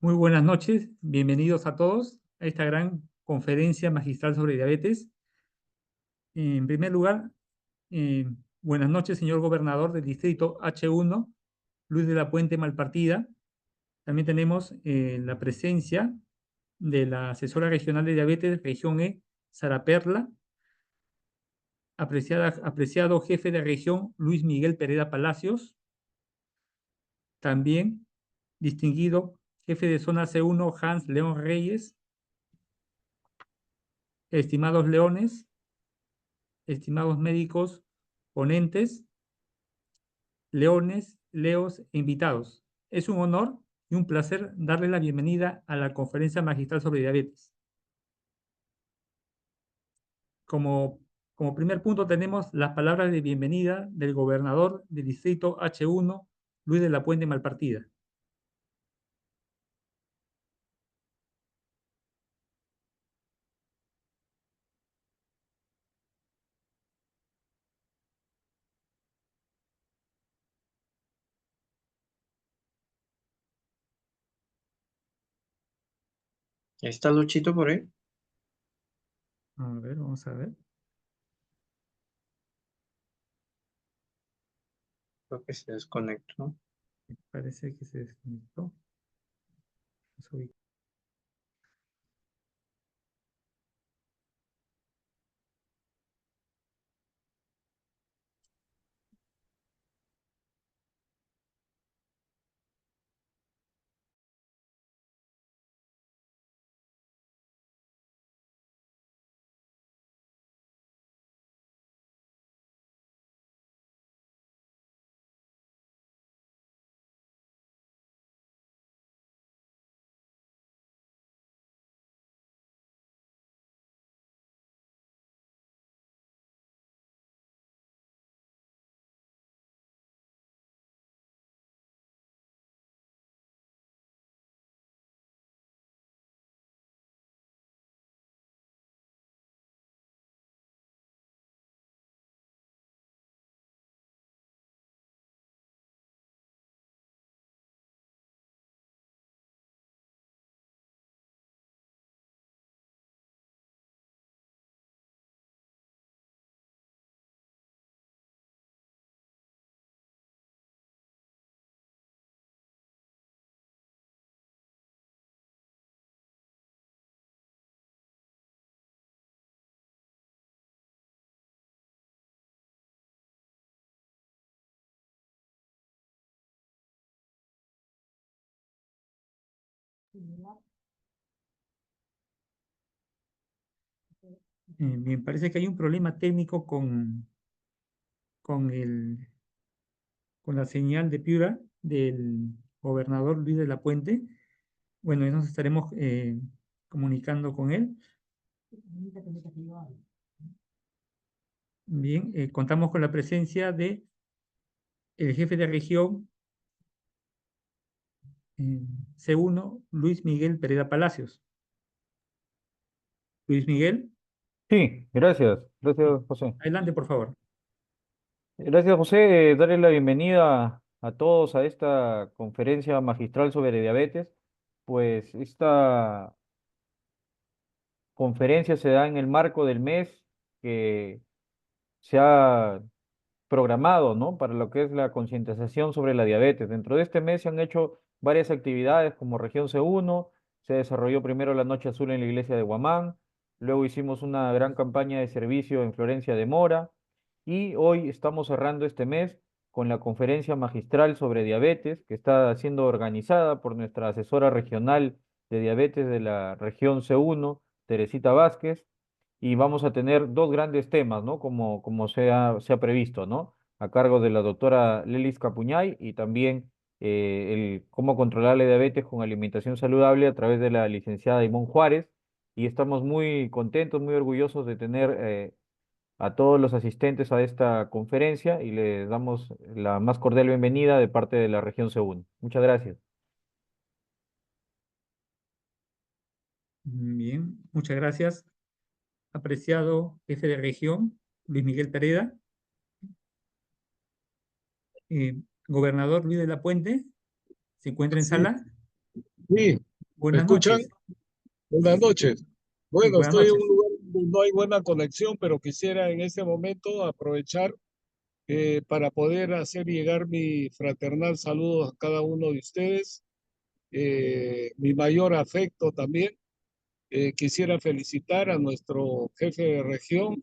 Muy buenas noches, bienvenidos a todos a esta gran conferencia magistral sobre diabetes. En primer lugar, eh, buenas noches, señor gobernador del distrito H1, Luis de la Puente Malpartida. También tenemos la presencia de la asesora regional de diabetes, región E, Sara Perla, apreciado jefe de región, Luis Miguel Pereda Palacios, también distinguido jefe de zona C1, Hans León Reyes, estimados leones, estimados médicos, ponentes, leones, leos e invitados. Es un honor y un placer darle la bienvenida a la conferencia magistral sobre diabetes. Como, como primer punto tenemos las palabras de bienvenida del gobernador del distrito H1, Luis de la Puente Malpartida. ¿Está Luchito por ahí? A ver, vamos a ver. Creo que se desconectó. Parece que se desconectó. Bien, parece que hay un problema técnico con, el, con la señal de Piura del gobernador Luis de la Puente. Bueno, nos estaremos comunicando con él. Bien, contamos con la presencia de el jefe de región C1, Luis Miguel Pereda Palacios. Luis Miguel, Sí, gracias, José. adelante, por favor. Gracias, José. Darle la bienvenida a todos a esta conferencia magistral sobre diabetes. Pues esta conferencia se da en el marco del mes que se ha programado, ¿no? Para lo que es la concientización sobre la diabetes. Dentro de este mes se han hecho varias actividades como Región C1, se desarrolló primero la Noche Azul en la iglesia de Huamán, luego hicimos una gran campaña de servicio en Florencia de Mora y hoy estamos cerrando este mes con la conferencia magistral sobre diabetes que está siendo organizada por nuestra asesora regional de diabetes de la región C1, Teresita Vázquez, y vamos a tener dos grandes temas, ¿no? Como se ha previsto, ¿no? A cargo de la doctora Lelis Capuñay y también el cómo controlar la diabetes con alimentación saludable a través de la licenciada Ivonne Juárez. Y estamos muy contentos, muy orgullosos de tener a todos los asistentes a esta conferencia y les damos la más cordial bienvenida de parte de la región C1. Muchas gracias. Bien, muchas gracias. Apreciado jefe de región, Luis Miguel Pereda. Gobernador Luis de la Puente, ¿se encuentra en Sí, sala? sí, ¿Me Buenas escuchan? noches. Buenas noches. Sí, Bueno, buenas estoy en noches. un lugar donde no hay buena conexión, pero quisiera en este momento aprovechar para poder hacer llegar mi fraternal saludo a cada uno de ustedes, mi mayor afecto también. Quisiera felicitar a nuestro jefe de región,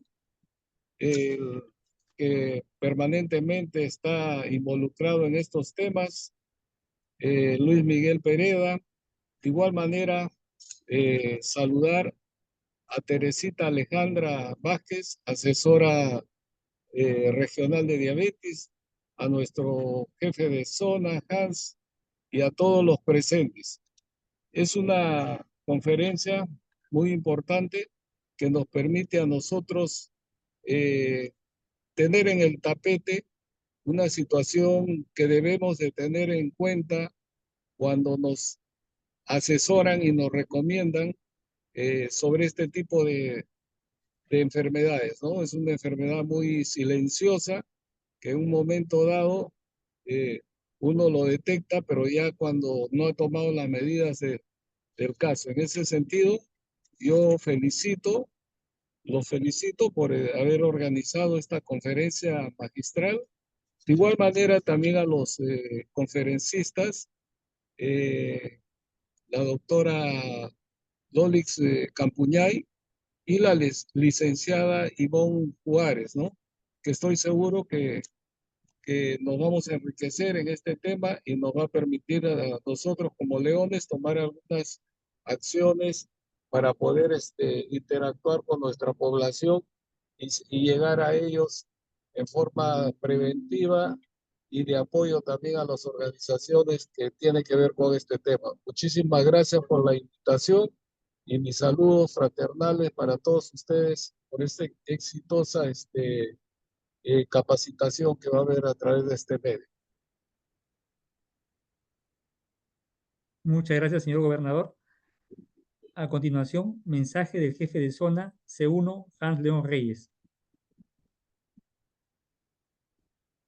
el que permanentemente está involucrado en estos temas, Luis Miguel Pereda. De igual manera, saludar a Teresita Alejandra Vázquez, asesora regional de diabetes, a nuestro jefe de zona, Hans, y a todos los presentes. Es una conferencia muy importante que nos permite a nosotros eh, tener en el tapete una situación que debemos de tener en cuenta cuando nos asesoran y nos recomiendan sobre este tipo de enfermedades, ¿no? Es una enfermedad muy silenciosa que en un momento dado eh, uno lo detecta, pero ya cuando no ha tomado las medidas del caso. En ese sentido, yo los felicito por haber organizado esta conferencia magistral. De igual manera, también a los conferencistas, eh, la doctora Lolix Campuñay y la licenciada Ivonne Juárez, ¿no? Que estoy seguro que nos vamos a enriquecer en este tema y nos va a permitir a nosotros como leones tomar algunas acciones para poder interactuar con nuestra población y llegar a ellos en forma preventiva y de apoyo también a las organizaciones que tienen que ver con este tema. Muchísimas gracias por la invitación y mis saludos fraternales para todos ustedes por esta exitosa capacitación que va a haber a través de este medio. Muchas gracias, señor gobernador. A continuación, mensaje del jefe de zona C1, Hans León Reyes.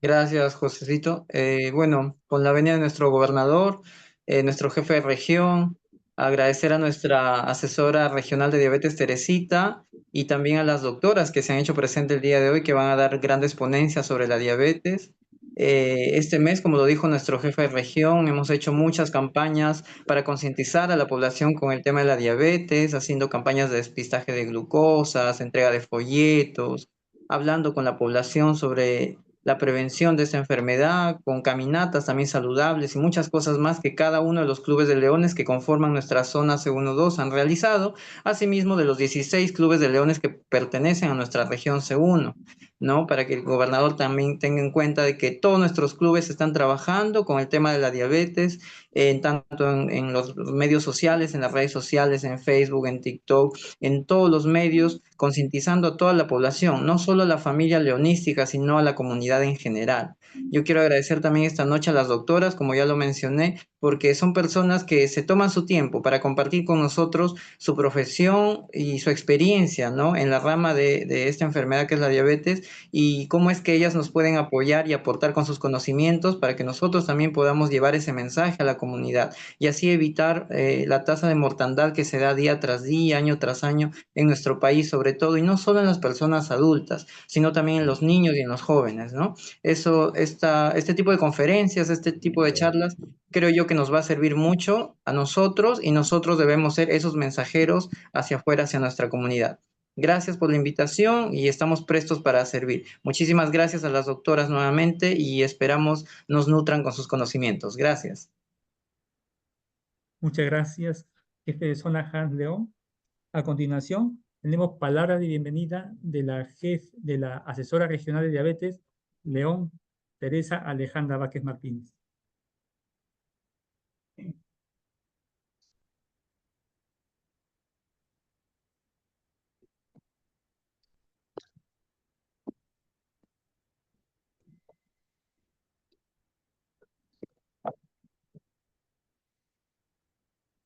Gracias, Josecito. Bueno, con la venida de nuestro gobernador, nuestro jefe de región, agradecer a nuestra asesora regional de diabetes, Teresita, y también a las doctoras que se han hecho presente el día de hoy, que van a dar grandes ponencias sobre la diabetes. Este mes, como lo dijo nuestro jefe de región, hemos hecho muchas campañas para concientizar a la población con el tema de la diabetes, haciendo campañas de despistaje de glucosas, entrega de folletos, hablando con la población sobre la prevención de esta enfermedad, con caminatas también saludables y muchas cosas más que cada uno de los clubes de leones que conforman nuestra zona C1-2 han realizado, asimismo de los 16 clubes de leones que pertenecen a nuestra región C1, ¿no? Para que el gobernador también tenga en cuenta de que todos nuestros clubes están trabajando con el tema de la diabetes, tanto en los medios sociales, en las redes sociales, en Facebook, en TikTok, en todos los medios, concientizando a toda la población, no solo a la familia leonística, sino a la comunidad en general. Yo quiero agradecer también esta noche a las doctoras, como ya lo mencioné, porque son personas que se toman su tiempo para compartir con nosotros su profesión y su experiencia, ¿no? En la rama de esta enfermedad que es la diabetes y cómo es que ellas nos pueden apoyar y aportar con sus conocimientos para que nosotros también podamos llevar ese mensaje a la comunidad y así evitar la tasa de mortandad que se da día tras día, año tras año en nuestro país, sobre todo, y no solo en las personas adultas, sino también en los niños y en los jóvenes, ¿no? Este tipo de conferencias, este tipo de charlas, creo yo que nos va a servir mucho a nosotros y nosotros debemos ser esos mensajeros hacia afuera, hacia nuestra comunidad. Gracias por la invitación y estamos prestos para servir. Muchísimas gracias a las doctoras nuevamente y esperamos nos nutran con sus conocimientos. Gracias. Muchas gracias, jefe de zona Hans León. A continuación, tenemos palabras de bienvenida de la asesora regional de diabetes, León Teresa Alejandra Vázquez Martínez.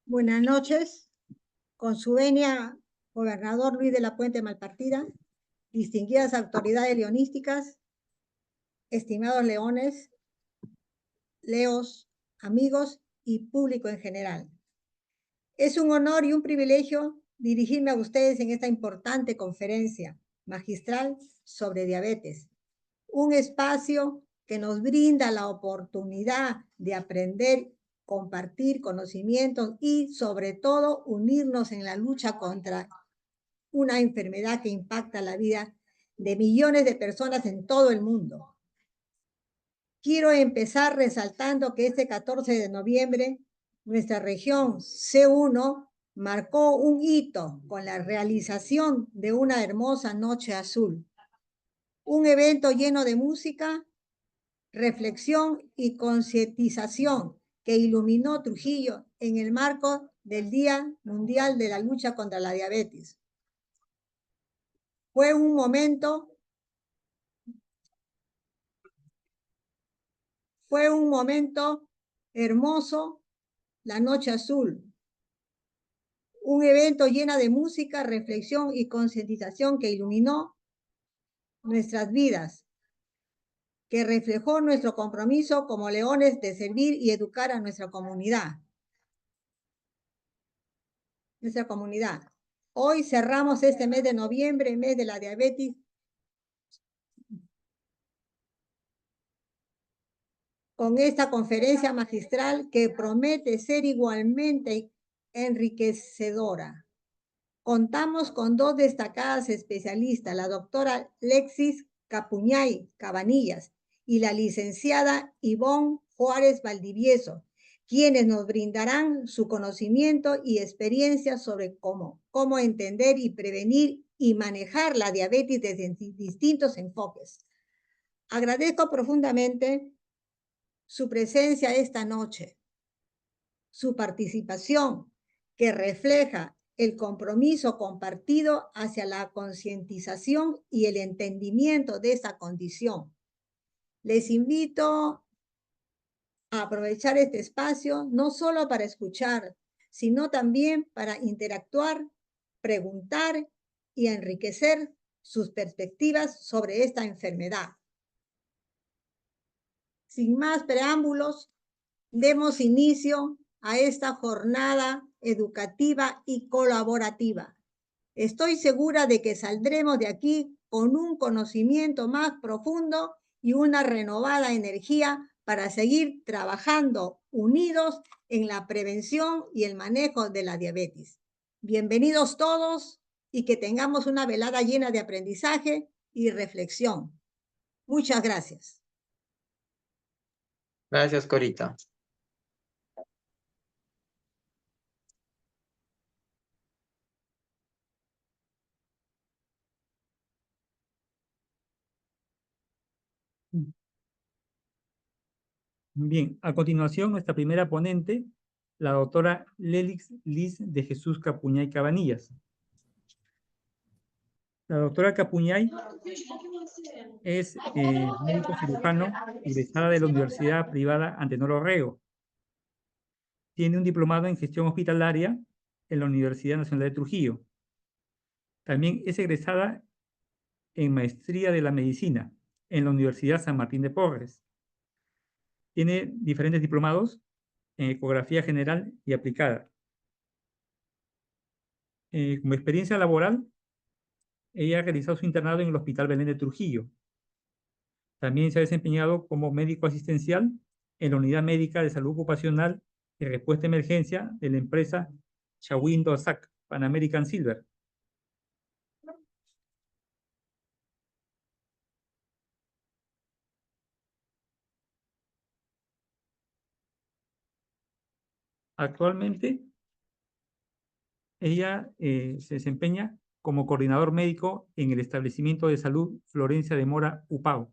Buenas noches, con su venia, gobernador Luis de la Puente Malpartida, distinguidas autoridades leonísticas, estimados leones, leos, amigos y público en general. Es un honor y un privilegio dirigirme a ustedes en esta importante conferencia magistral sobre diabetes, un espacio que nos brinda la oportunidad de aprender, compartir conocimientos y, sobre todo, unirnos en la lucha contra una enfermedad que impacta la vida de millones de personas en todo el mundo. Quiero empezar resaltando que este 14 de noviembre, nuestra región C1 marcó un hito con la realización de una hermosa noche azul. Un evento lleno de música, reflexión y concientización que iluminó Trujillo en el marco del Día Mundial de la Lucha contra la Diabetes. Fue un momento hermoso, la Noche Azul. Un evento lleno de música, reflexión y concientización que iluminó nuestras vidas, que reflejó nuestro compromiso como leones de servir y educar a nuestra comunidad. Hoy cerramos este mes de noviembre, mes de la diabetes, con esta conferencia magistral que promete ser igualmente enriquecedora. Contamos con dos destacadas especialistas, la doctora Lexis Capuñay Cabanillas y la licenciada Ivonne Juárez Valdivieso, quienes nos brindarán su conocimiento y experiencia sobre cómo entender y prevenir y manejar la diabetes desde distintos enfoques. Agradezco profundamente su presencia esta noche, su participación, que refleja el compromiso compartido hacia la concientización y el entendimiento de esta condición. Les invito a aprovechar este espacio no solo para escuchar, sino también para interactuar, preguntar y enriquecer sus perspectivas sobre esta enfermedad. Sin más preámbulos, demos inicio a esta jornada educativa y colaborativa. Estoy segura de que saldremos de aquí con un conocimiento más profundo y una renovada energía para seguir trabajando unidos en la prevención y el manejo de la diabetes. Bienvenidos todos y que tengamos una velada llena de aprendizaje y reflexión. Muchas gracias. Gracias, Corita. Bien, a continuación, nuestra primera ponente, la doctora Lélix Liz de Jesús Capuñay Cabanillas. La doctora Capuñay es médico cirujano egresada de la Universidad Privada Antenor Orrego. Tiene un diplomado en gestión hospitalaria en la Universidad Nacional de Trujillo. También es egresada en maestría de la medicina en la Universidad San Martín de Porres. Tiene diferentes diplomados en ecografía general y aplicada. Como experiencia laboral, ella ha realizado su internado en el Hospital Belén de Trujillo. También se ha desempeñado como médico asistencial en la Unidad Médica de Salud Ocupacional y Respuesta a Emergencia de la empresa Shawindo Sac Pan American Silver. Actualmente, ella se desempeña como coordinador médico en el establecimiento de salud Florencia de Mora, Upao.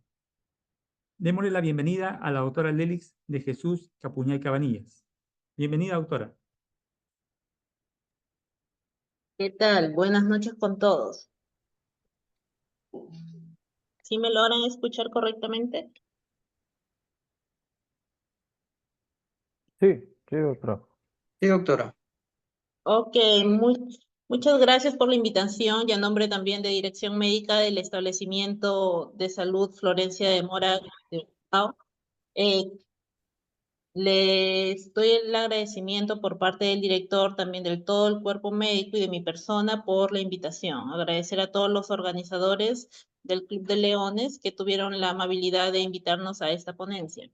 Démosle la bienvenida a la doctora Lélix de Jesús Capuñay Cabanillas. Bienvenida, doctora. ¿Qué tal? Buenas noches con todos. ¿Sí me logran escuchar correctamente? Sí, sí, doctora. Sí, doctora. Ok, muchas gracias por la invitación y a nombre también de Dirección Médica del Establecimiento de Salud Florencia de Mora de Pau. Les doy el agradecimiento por parte del director, también del todo el cuerpo médico y de mi persona por la invitación. Agradecer a todos los organizadores del Club de Leones que tuvieron la amabilidad de invitarnos a esta ponencia.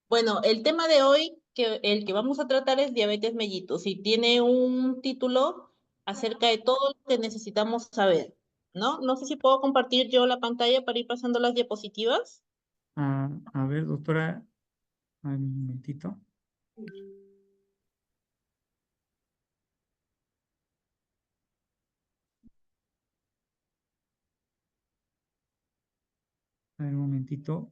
Bueno, el tema de hoy, el que vamos a tratar es diabetes mellitus y tiene un título acerca de todo lo que necesitamos saber, ¿no? No sé si puedo compartir yo la pantalla para ir pasando las diapositivas. A ver, doctora, un momentito. A ver, un momentito.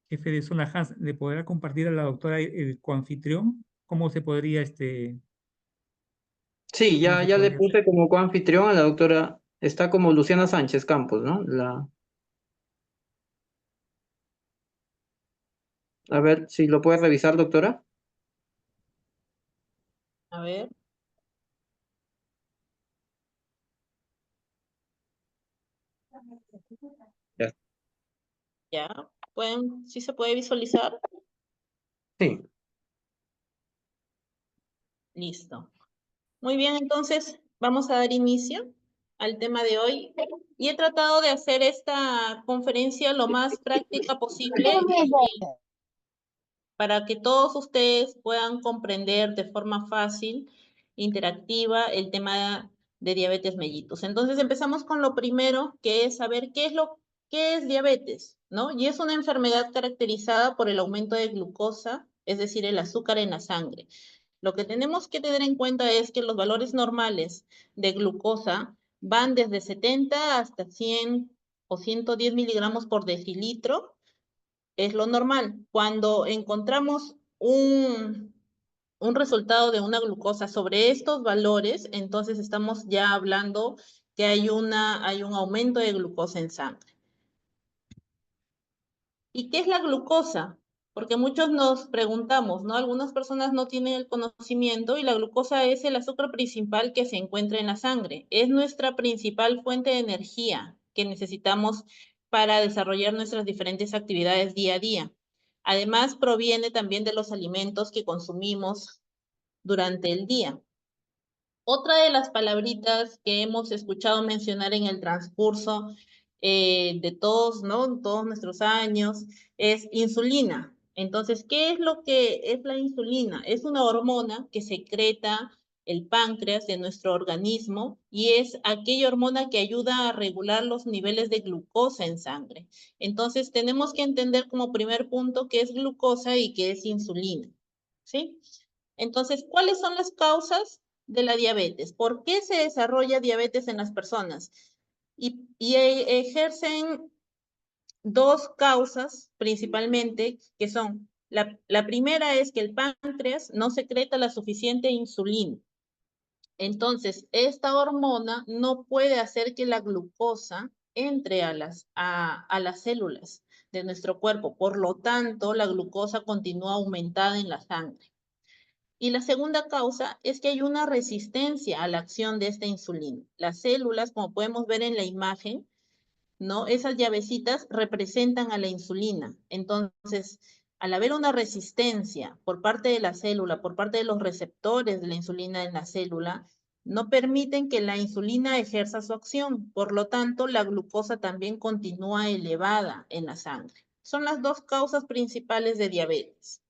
Jefe de zona Hans, ¿le podrá compartir a la doctora el coanfitrión? ¿Cómo se podría, Sí, cómo ya, se ya le podría hacer? puse como coanfitrión a la doctora, está como Luciana Sánchez Campos, ¿no? A ver si lo puede revisar, doctora. A ver. Ya. Ya, pueden, sí se puede visualizar. Sí. Listo. Muy bien, entonces vamos a dar inicio al tema de hoy. Y he tratado de hacer esta conferencia lo más práctica posible y para que todos ustedes puedan comprender de forma fácil, interactiva, el tema de diabetes mellitus. Entonces empezamos con lo primero, que es saber qué es diabetes, ¿no? Y es una enfermedad caracterizada por el aumento de glucosa, es decir, el azúcar en la sangre. Lo que tenemos que tener en cuenta es que los valores normales de glucosa van desde 70 hasta 100 o 110 miligramos por decilitro, es lo normal. Cuando encontramos un resultado de una glucosa sobre estos valores, entonces estamos ya hablando que hay un aumento de glucosa en sangre. ¿Y qué es la glucosa? Porque muchos nos preguntamos, ¿no? Algunas personas no tienen el conocimiento y la glucosa es el azúcar principal que se encuentra en la sangre. Es nuestra principal fuente de energía que necesitamos para desarrollar nuestras diferentes actividades día a día. Además, proviene también de los alimentos que consumimos durante el día. Otra de las palabritas que hemos escuchado mencionar en el transcurso de todos, ¿no? Todos nuestros años, es insulina. Entonces, ¿qué es lo que es la insulina? Es una hormona que secreta el páncreas de nuestro organismo y es aquella hormona que ayuda a regular los niveles de glucosa en sangre. Entonces, tenemos que entender como primer punto qué es glucosa y qué es insulina, ¿sí? Entonces, ¿cuáles son las causas de la diabetes? ¿Por qué se desarrolla diabetes en las personas? Y ejercen dos causas principalmente, que son, la primera es que el páncreas no secreta la suficiente insulina. Entonces, esta hormona no puede hacer que la glucosa entre a las células de nuestro cuerpo. Por lo tanto, la glucosa continúa aumentada en la sangre. Y la segunda causa es que hay una resistencia a la acción de esta insulina. Las células, como podemos ver en la imagen, ¿no? Esas llavecitas representan a la insulina. Entonces, al haber una resistencia por parte de la célula, por parte de los receptores de la insulina en la célula, no permiten que la insulina ejerza su acción. Por lo tanto, la glucosa también continúa elevada en la sangre. Son las dos causas principales de diabetes.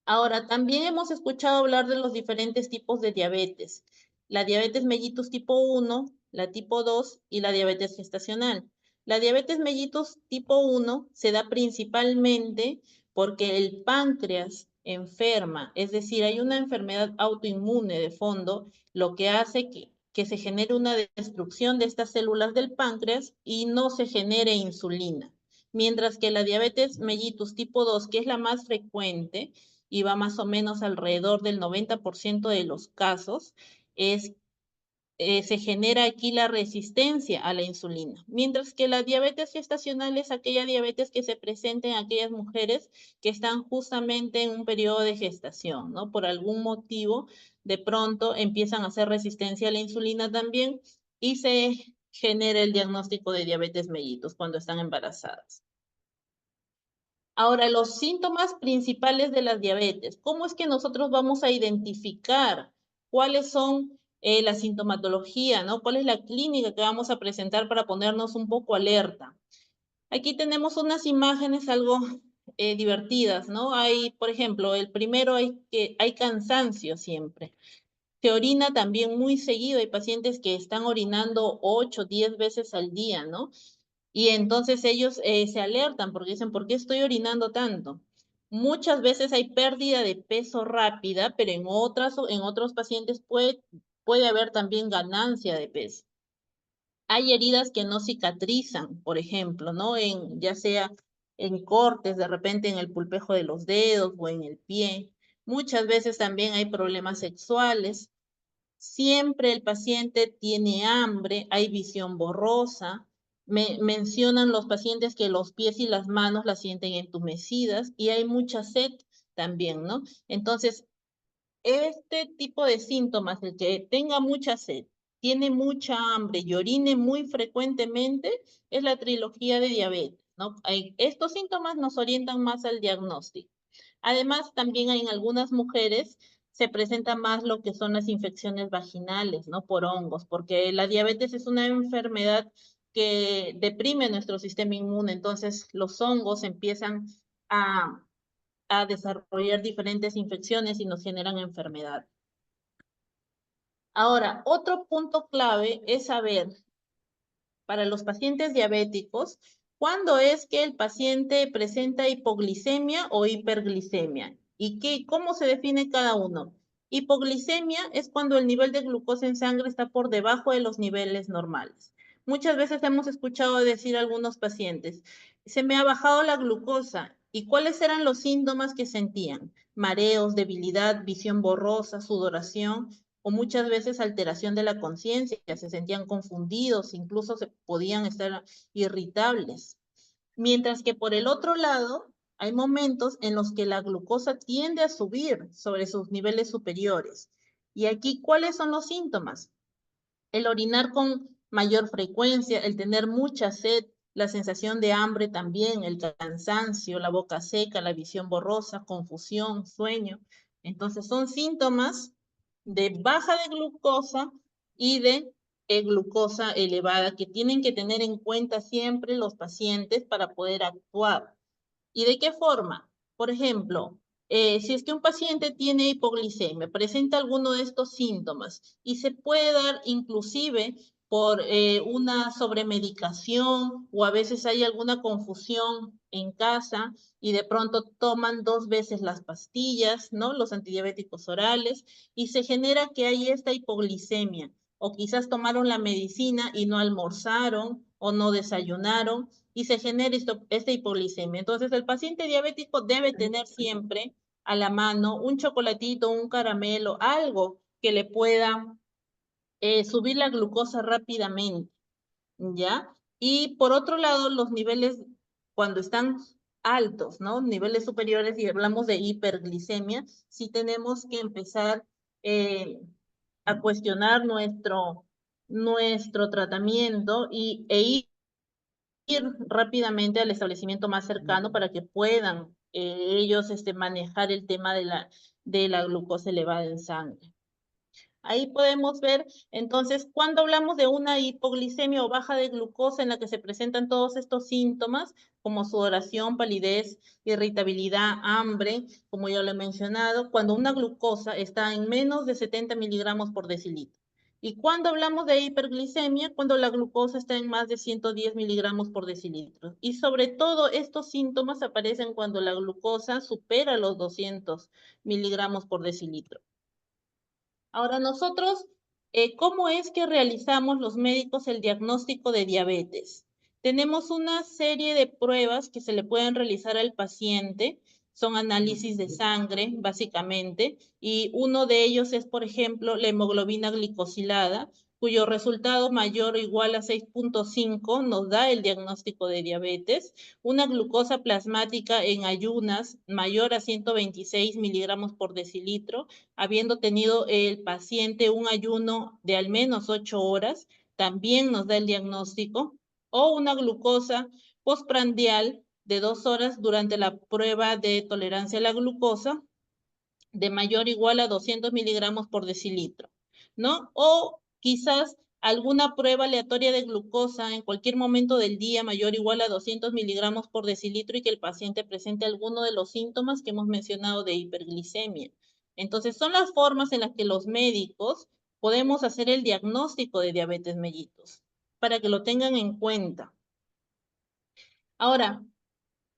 Ahora, también hemos escuchado hablar de los diferentes tipos de diabetes. La diabetes mellitus tipo 1, la tipo 2 y la diabetes gestacional. La diabetes mellitus tipo 1 se da principalmente porque el páncreas enferma, es decir, hay una enfermedad autoinmune de fondo, lo que hace que se genere una destrucción de estas células del páncreas y no se genere insulina. Mientras que la diabetes mellitus tipo 2, que es la más frecuente, y va más o menos alrededor del 90% de los casos, se genera aquí la resistencia a la insulina. Mientras que la diabetes gestacional es aquella diabetes que se presenta en aquellas mujeres que están justamente en un periodo de gestación, ¿no? Por algún motivo, de pronto empiezan a hacer resistencia a la insulina también y se genera el diagnóstico de diabetes mellitus cuando están embarazadas. Ahora, los síntomas principales de la diabetes. ¿Cómo es que nosotros vamos a identificar cuáles son la sintomatología, ¿no? ¿Cuál es la clínica que vamos a presentar para ponernos un poco alerta? Aquí tenemos unas imágenes algo divertidas, ¿no? Hay, por ejemplo, el primero hay cansancio siempre. Se orina también muy seguido. Hay pacientes que están orinando 8, 10 veces al día, ¿no? Y entonces ellos se alertan porque dicen, ¿por qué estoy orinando tanto? Muchas veces hay pérdida de peso rápida, pero en otros pacientes puede haber también ganancia de peso. Hay heridas que no cicatrizan, por ejemplo, ¿no? Ya sea en cortes, de repente en el pulpejo de los dedos o en el pie. Muchas veces también hay problemas sexuales. Siempre el paciente tiene hambre, hay visión borrosa. Mencionan los pacientes que los pies y las manos las sienten entumecidas y hay mucha sed también, ¿no? Entonces, este tipo de síntomas, el que tenga mucha sed, tiene mucha hambre y orine muy frecuentemente, es la trilogía de diabetes, ¿no? Estos síntomas nos orientan más al diagnóstico. Además, también en algunas mujeres se presenta más lo que son las infecciones vaginales, ¿no? Por hongos, porque la diabetes es una enfermedad que deprime nuestro sistema inmune, entonces los hongos empiezan a desarrollar diferentes infecciones y nos generan enfermedad. Ahora, otro punto clave es saber, para los pacientes diabéticos, ¿cuándo es que el paciente presenta hipoglicemia o hiperglicemia? ¿Y cómo se define cada uno? Hipoglicemia es cuando el nivel de glucosa en sangre está por debajo de los niveles normales. Muchas veces hemos escuchado decir a algunos pacientes, se me ha bajado la glucosa. ¿Y cuáles eran los síntomas que sentían? Mareos, debilidad, visión borrosa, sudoración o muchas veces alteración de la conciencia, se sentían confundidos, incluso se podían estar irritables. Mientras que por el otro lado, hay momentos en los que la glucosa tiende a subir sobre sus niveles superiores. Y aquí, ¿cuáles son los síntomas? El orinar con mayor frecuencia, el tener mucha sed, la sensación de hambre también, el cansancio, la boca seca, la visión borrosa, confusión, sueño. Entonces son síntomas de baja de glucosa y de glucosa elevada que tienen que tener en cuenta siempre los pacientes para poder actuar. ¿Y de qué forma? Por ejemplo, si es que un paciente tiene hipoglicemia, presenta alguno de estos síntomas y se puede dar inclusive por una sobremedicación o a veces hay alguna confusión en casa y de pronto toman 2 veces las pastillas, ¿no? Los antidiabéticos orales y se genera que hay esta hipoglicemia o quizás tomaron la medicina y no almorzaron o no desayunaron y se genera esta hipoglicemia. Entonces, el paciente diabético debe tener siempre a la mano un chocolatito, un caramelo, algo que le pueda subir la glucosa rápidamente, ¿ya? Y por otro lado, los niveles, cuando están altos, ¿no? Niveles superiores y hablamos de hiperglicemia, sí tenemos que empezar a cuestionar nuestro tratamiento ir rápidamente al establecimiento más cercano para que puedan ellos manejar el tema de la glucosa elevada en sangre. Ahí podemos ver, entonces, cuando hablamos de una hipoglicemia o baja de glucosa en la que se presentan todos estos síntomas, como sudoración, palidez, irritabilidad, hambre, como ya lo he mencionado, cuando una glucosa está en menos de 70 miligramos por decilitro. Y cuando hablamos de hiperglicemia, cuando la glucosa está en más de 110 miligramos por decilitro. Y sobre todo, estos síntomas aparecen cuando la glucosa supera los 200 miligramos por decilitro. Ahora nosotros, ¿cómo es que realizamos los médicos el diagnóstico de diabetes? Tenemos una serie de pruebas que se le pueden realizar al paciente, son análisis de sangre, básicamente, y uno de ellos es, por ejemplo, la hemoglobina glicosilada, cuyo resultado mayor o igual a 6.5 nos da el diagnóstico de diabetes, una glucosa plasmática en ayunas mayor a 126 miligramos por decilitro, habiendo tenido el paciente un ayuno de al menos 8 horas, también nos da el diagnóstico, o una glucosa postprandial de 2 horas durante la prueba de tolerancia a la glucosa de mayor o igual a 200 miligramos por decilitro, ¿no? O quizás alguna prueba aleatoria de glucosa en cualquier momento del día mayor o igual a 200 miligramos por decilitro y que el paciente presente alguno de los síntomas que hemos mencionado de hiperglicemia. Entonces, son las formas en las que los médicos podemos hacer el diagnóstico de diabetes mellitus, para que lo tengan en cuenta. Ahora,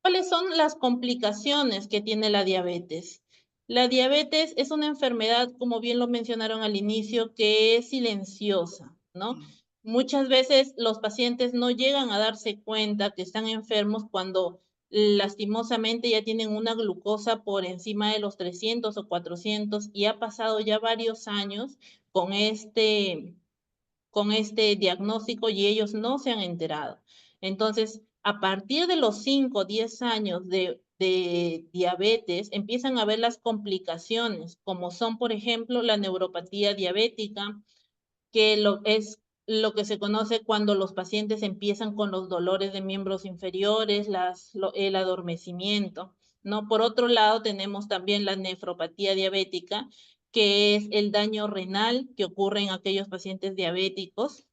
¿cuáles son las complicaciones que tiene la diabetes? La diabetes es una enfermedad, como bien lo mencionaron al inicio, que es silenciosa, ¿no? Muchas veces los pacientes no llegan a darse cuenta que están enfermos cuando lastimosamente ya tienen una glucosa por encima de los 300 o 400 y ha pasado ya varios años con este diagnóstico y ellos no se han enterado. Entonces, a partir de los 5 o 10 años de diabetes, empiezan a ver las complicaciones, como son, por ejemplo, la neuropatía diabética, que es lo que se conoce cuando los pacientes empiezan con los dolores de miembros inferiores, el adormecimiento, ¿no? Por otro lado, tenemos también la nefropatía diabética, que es el daño renal que ocurre en aquellos pacientes diabéticos.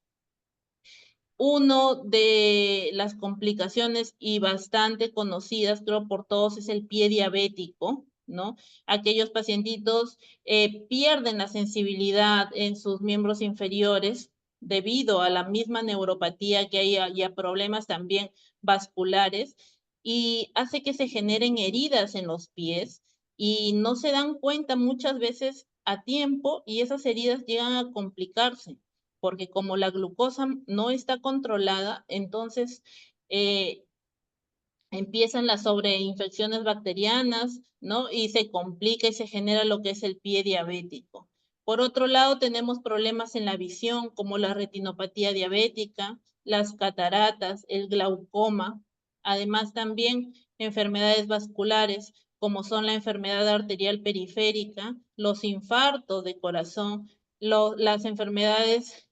Uno de las complicaciones y bastante conocidas, creo, por todos, es el pie diabético, ¿no? Aquellos pacientitos pierden la sensibilidad en sus miembros inferiores debido a la misma neuropatía que hay y a problemas también vasculares y hace que se generen heridas en los pies y no se dan cuenta muchas veces a tiempo y esas heridas llegan a complicarse porque como la glucosa no está controlada, entonces empiezan las sobreinfecciones bacterianas, ¿no? Y se complica y se genera lo que es el pie diabético. Por otro lado, tenemos problemas en la visión, como la retinopatía diabética, las cataratas, el glaucoma, además también enfermedades vasculares, como son la enfermedad arterial periférica, los infartos de corazón, las enfermedades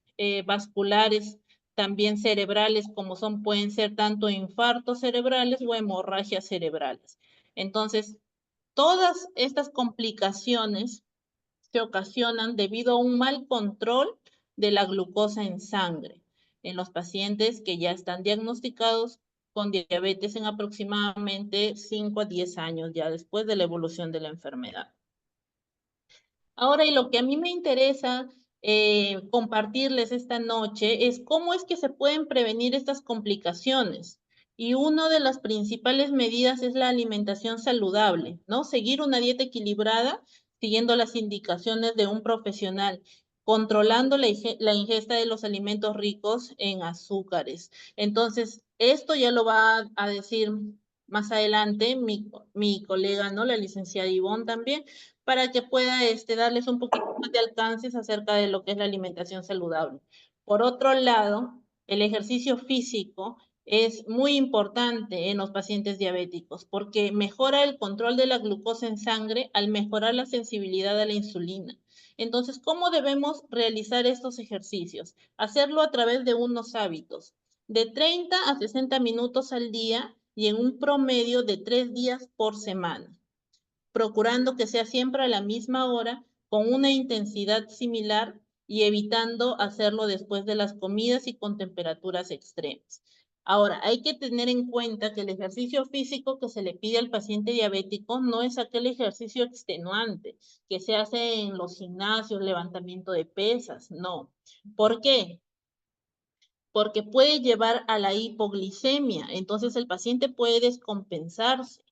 vasculares también cerebrales, como pueden ser tanto infartos cerebrales o hemorragias cerebrales. Entonces, todas estas complicaciones se ocasionan debido a un mal control de la glucosa en sangre en los pacientes que ya están diagnosticados con diabetes en aproximadamente 5 a 10 años ya después de la evolución de la enfermedad. Ahora, y lo que a mí me interesa compartirles esta noche es cómo es que se pueden prevenir estas complicaciones. Y una de las principales medidas es la alimentación saludable, ¿no? Seguir una dieta equilibrada, siguiendo las indicaciones de un profesional, controlando la ingesta de los alimentos ricos en azúcares. Entonces, esto ya lo va a decir más adelante mi colega, ¿no? La licenciada Ivonne también, para que pueda darles un poquito más de alcances acerca de lo que es la alimentación saludable. Por otro lado, el ejercicio físico es muy importante en los pacientes diabéticos porque mejora el control de la glucosa en sangre al mejorar la sensibilidad a la insulina. Entonces, ¿cómo debemos realizar estos ejercicios? Hacerlo a través de unos hábitos de 30 a 60 minutos al día y en un promedio de 3 días por semana, procurando que sea siempre a la misma hora, con una intensidad similar y evitando hacerlo después de las comidas y con temperaturas extremas. Ahora, hay que tener en cuenta que el ejercicio físico que se le pide al paciente diabético no es aquel ejercicio extenuante que se hace en los gimnasios, levantamiento de pesas, no. ¿Por qué? Porque puede llevar a la hipoglicemia, entonces el paciente puede descompensarse.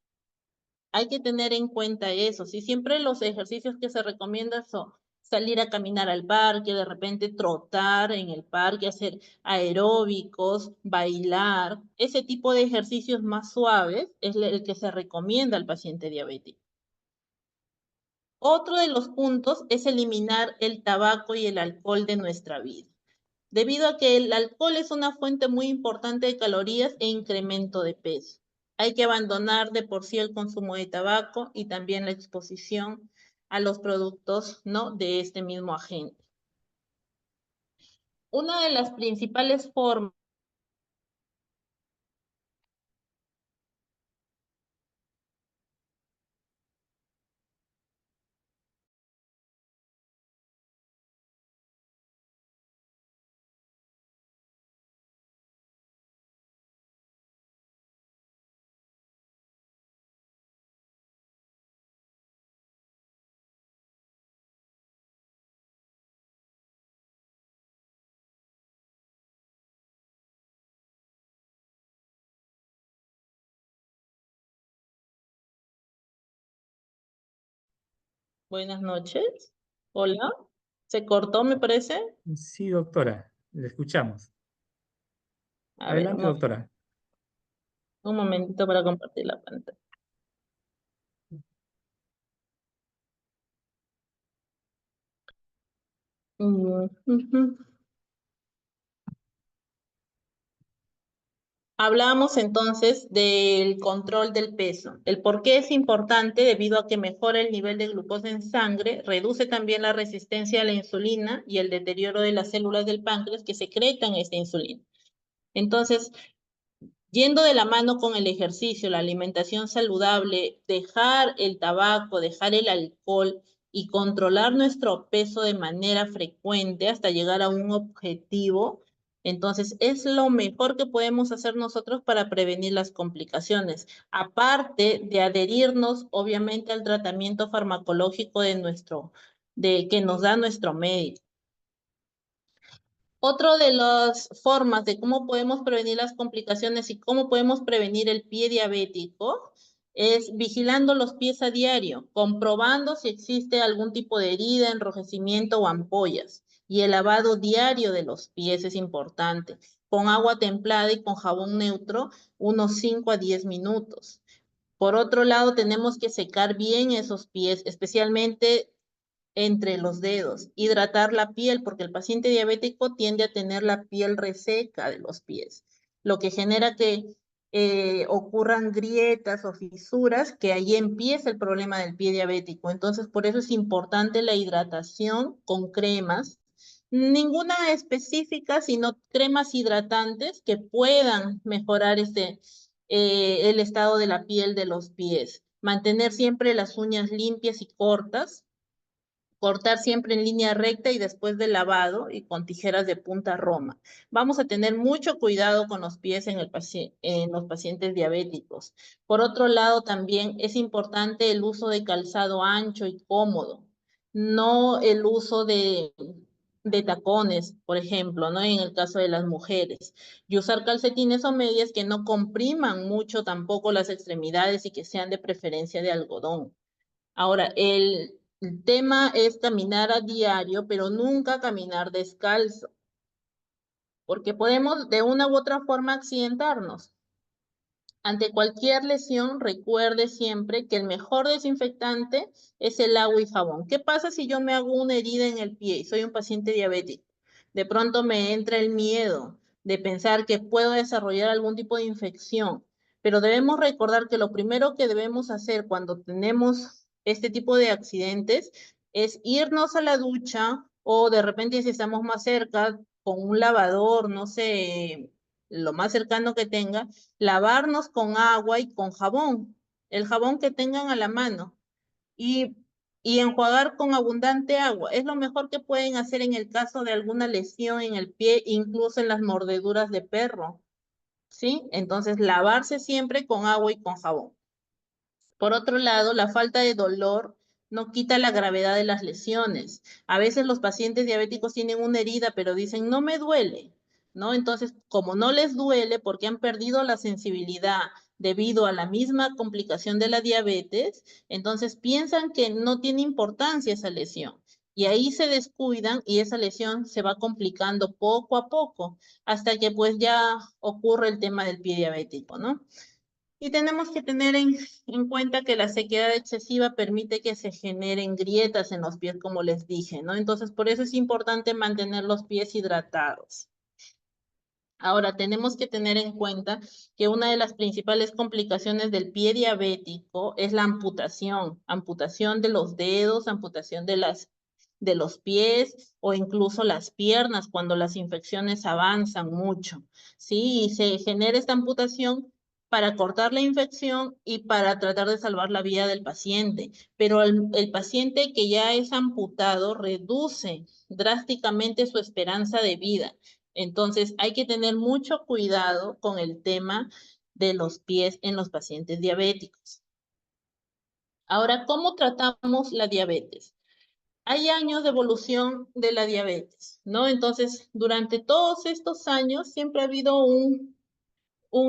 Hay que tener en cuenta eso. Si siempre los ejercicios que se recomiendan son salir a caminar al parque, de repente trotar en el parque, hacer aeróbicos, bailar, ese tipo de ejercicios más suaves es el que se recomienda al paciente diabético. Otro de los puntos es eliminar el tabaco y el alcohol de nuestra vida, debido a que el alcohol es una fuente muy importante de calorías e incremento de peso. Hay que abandonar de por sí el consumo de tabaco y también la exposición a los productos, ¿no?, de este mismo agente. Una de las principales formas Buenas noches. Hola. ¿Se cortó, me parece? Sí, doctora, le escuchamos. A ver, Adelante, doctora. un momentito para compartir la pantalla. Ujú. Hablamos entonces del control del peso. El por qué es importante debido a que mejora el nivel de glucosa en sangre, reduce también la resistencia a la insulina y el deterioro de las células del páncreas que secretan esta insulina. Entonces, yendo de la mano con el ejercicio, la alimentación saludable, dejar el tabaco, dejar el alcohol y controlar nuestro peso de manera frecuente hasta llegar a un objetivo, entonces es lo mejor que podemos hacer nosotros para prevenir las complicaciones, aparte de adherirnos obviamente al tratamiento farmacológico de que nos da nuestro médico. Otro de las formas de cómo podemos prevenir las complicaciones y cómo podemos prevenir el pie diabético es vigilando los pies a diario, comprobando si existe algún tipo de herida, enrojecimiento o ampollas. Y el lavado diario de los pies es importante, con agua templada y con jabón neutro, unos 5 a 10 minutos. Por otro lado, tenemos que secar bien esos pies, especialmente entre los dedos, hidratar la piel, porque el paciente diabético tiende a tener la piel reseca de los pies, lo que genera que ocurran grietas o fisuras, que ahí empieza el problema del pie diabético. Entonces, por eso es importante la hidratación con cremas, ninguna específica, sino cremas hidratantes que puedan mejorar el estado de la piel de los pies. Mantener siempre las uñas limpias y cortas, cortar siempre en línea recta y después del lavado y con tijeras de punta roma. Vamos a tener mucho cuidado con los pies en los pacientes diabéticos. Por otro lado, también es importante el uso de calzado ancho y cómodo, no el uso de tacones, por ejemplo, ¿no? En el caso de las mujeres. Y usar calcetines o medias que no compriman mucho tampoco las extremidades y que sean de preferencia de algodón. Ahora, el tema es caminar a diario, pero nunca caminar descalzo, porque podemos de una u otra forma accidentarnos. Ante cualquier lesión, recuerde siempre que el mejor desinfectante es el agua y jabón. ¿Qué pasa si yo me hago una herida en el pie y soy un paciente diabético? De pronto me entra el miedo de pensar que puedo desarrollar algún tipo de infección, pero debemos recordar que lo primero que debemos hacer cuando tenemos este tipo de accidentes es irnos a la ducha o de repente si estamos más cerca con un lavador, no sé, lo más cercano que tenga, lavarnos con agua y con jabón, el jabón que tengan a la mano y, y enjuagar con abundante agua. Es lo mejor que pueden hacer en el caso de alguna lesión en el pie, incluso en las mordeduras de perro, ¿sí? Entonces, lavarse siempre con agua y con jabón. Por otro lado, la falta de dolor no quita la gravedad de las lesiones. A veces los pacientes diabéticos tienen una herida, pero dicen, no me duele, ¿no? Entonces, como no les duele porque han perdido la sensibilidad debido a la misma complicación de la diabetes, entonces piensan que no tiene importancia esa lesión. Y ahí se descuidan y esa lesión se va complicando poco a poco hasta que pues ya ocurre el tema del pie diabético, ¿no? Y tenemos que tener en cuenta que la sequedad excesiva permite que se generen grietas en los pies, como les dije, ¿no? Entonces, por eso es importante mantener los pies hidratados. Ahora, tenemos que tener en cuenta que una de las principales complicaciones del pie diabético es la amputación de los dedos, amputación de los pies o incluso las piernas cuando las infecciones avanzan mucho, ¿sí? Y se genera esta amputación para cortar la infección y para tratar de salvar la vida del paciente. Pero el paciente que ya es amputado reduce drásticamente su esperanza de vida. Entonces hay que tener mucho cuidado con el tema de los pies en los pacientes diabéticos. Ahora, ¿cómo tratamos la diabetes? Hay años de evolución de la diabetes, ¿no? Entonces, durante todos estos años siempre ha habido un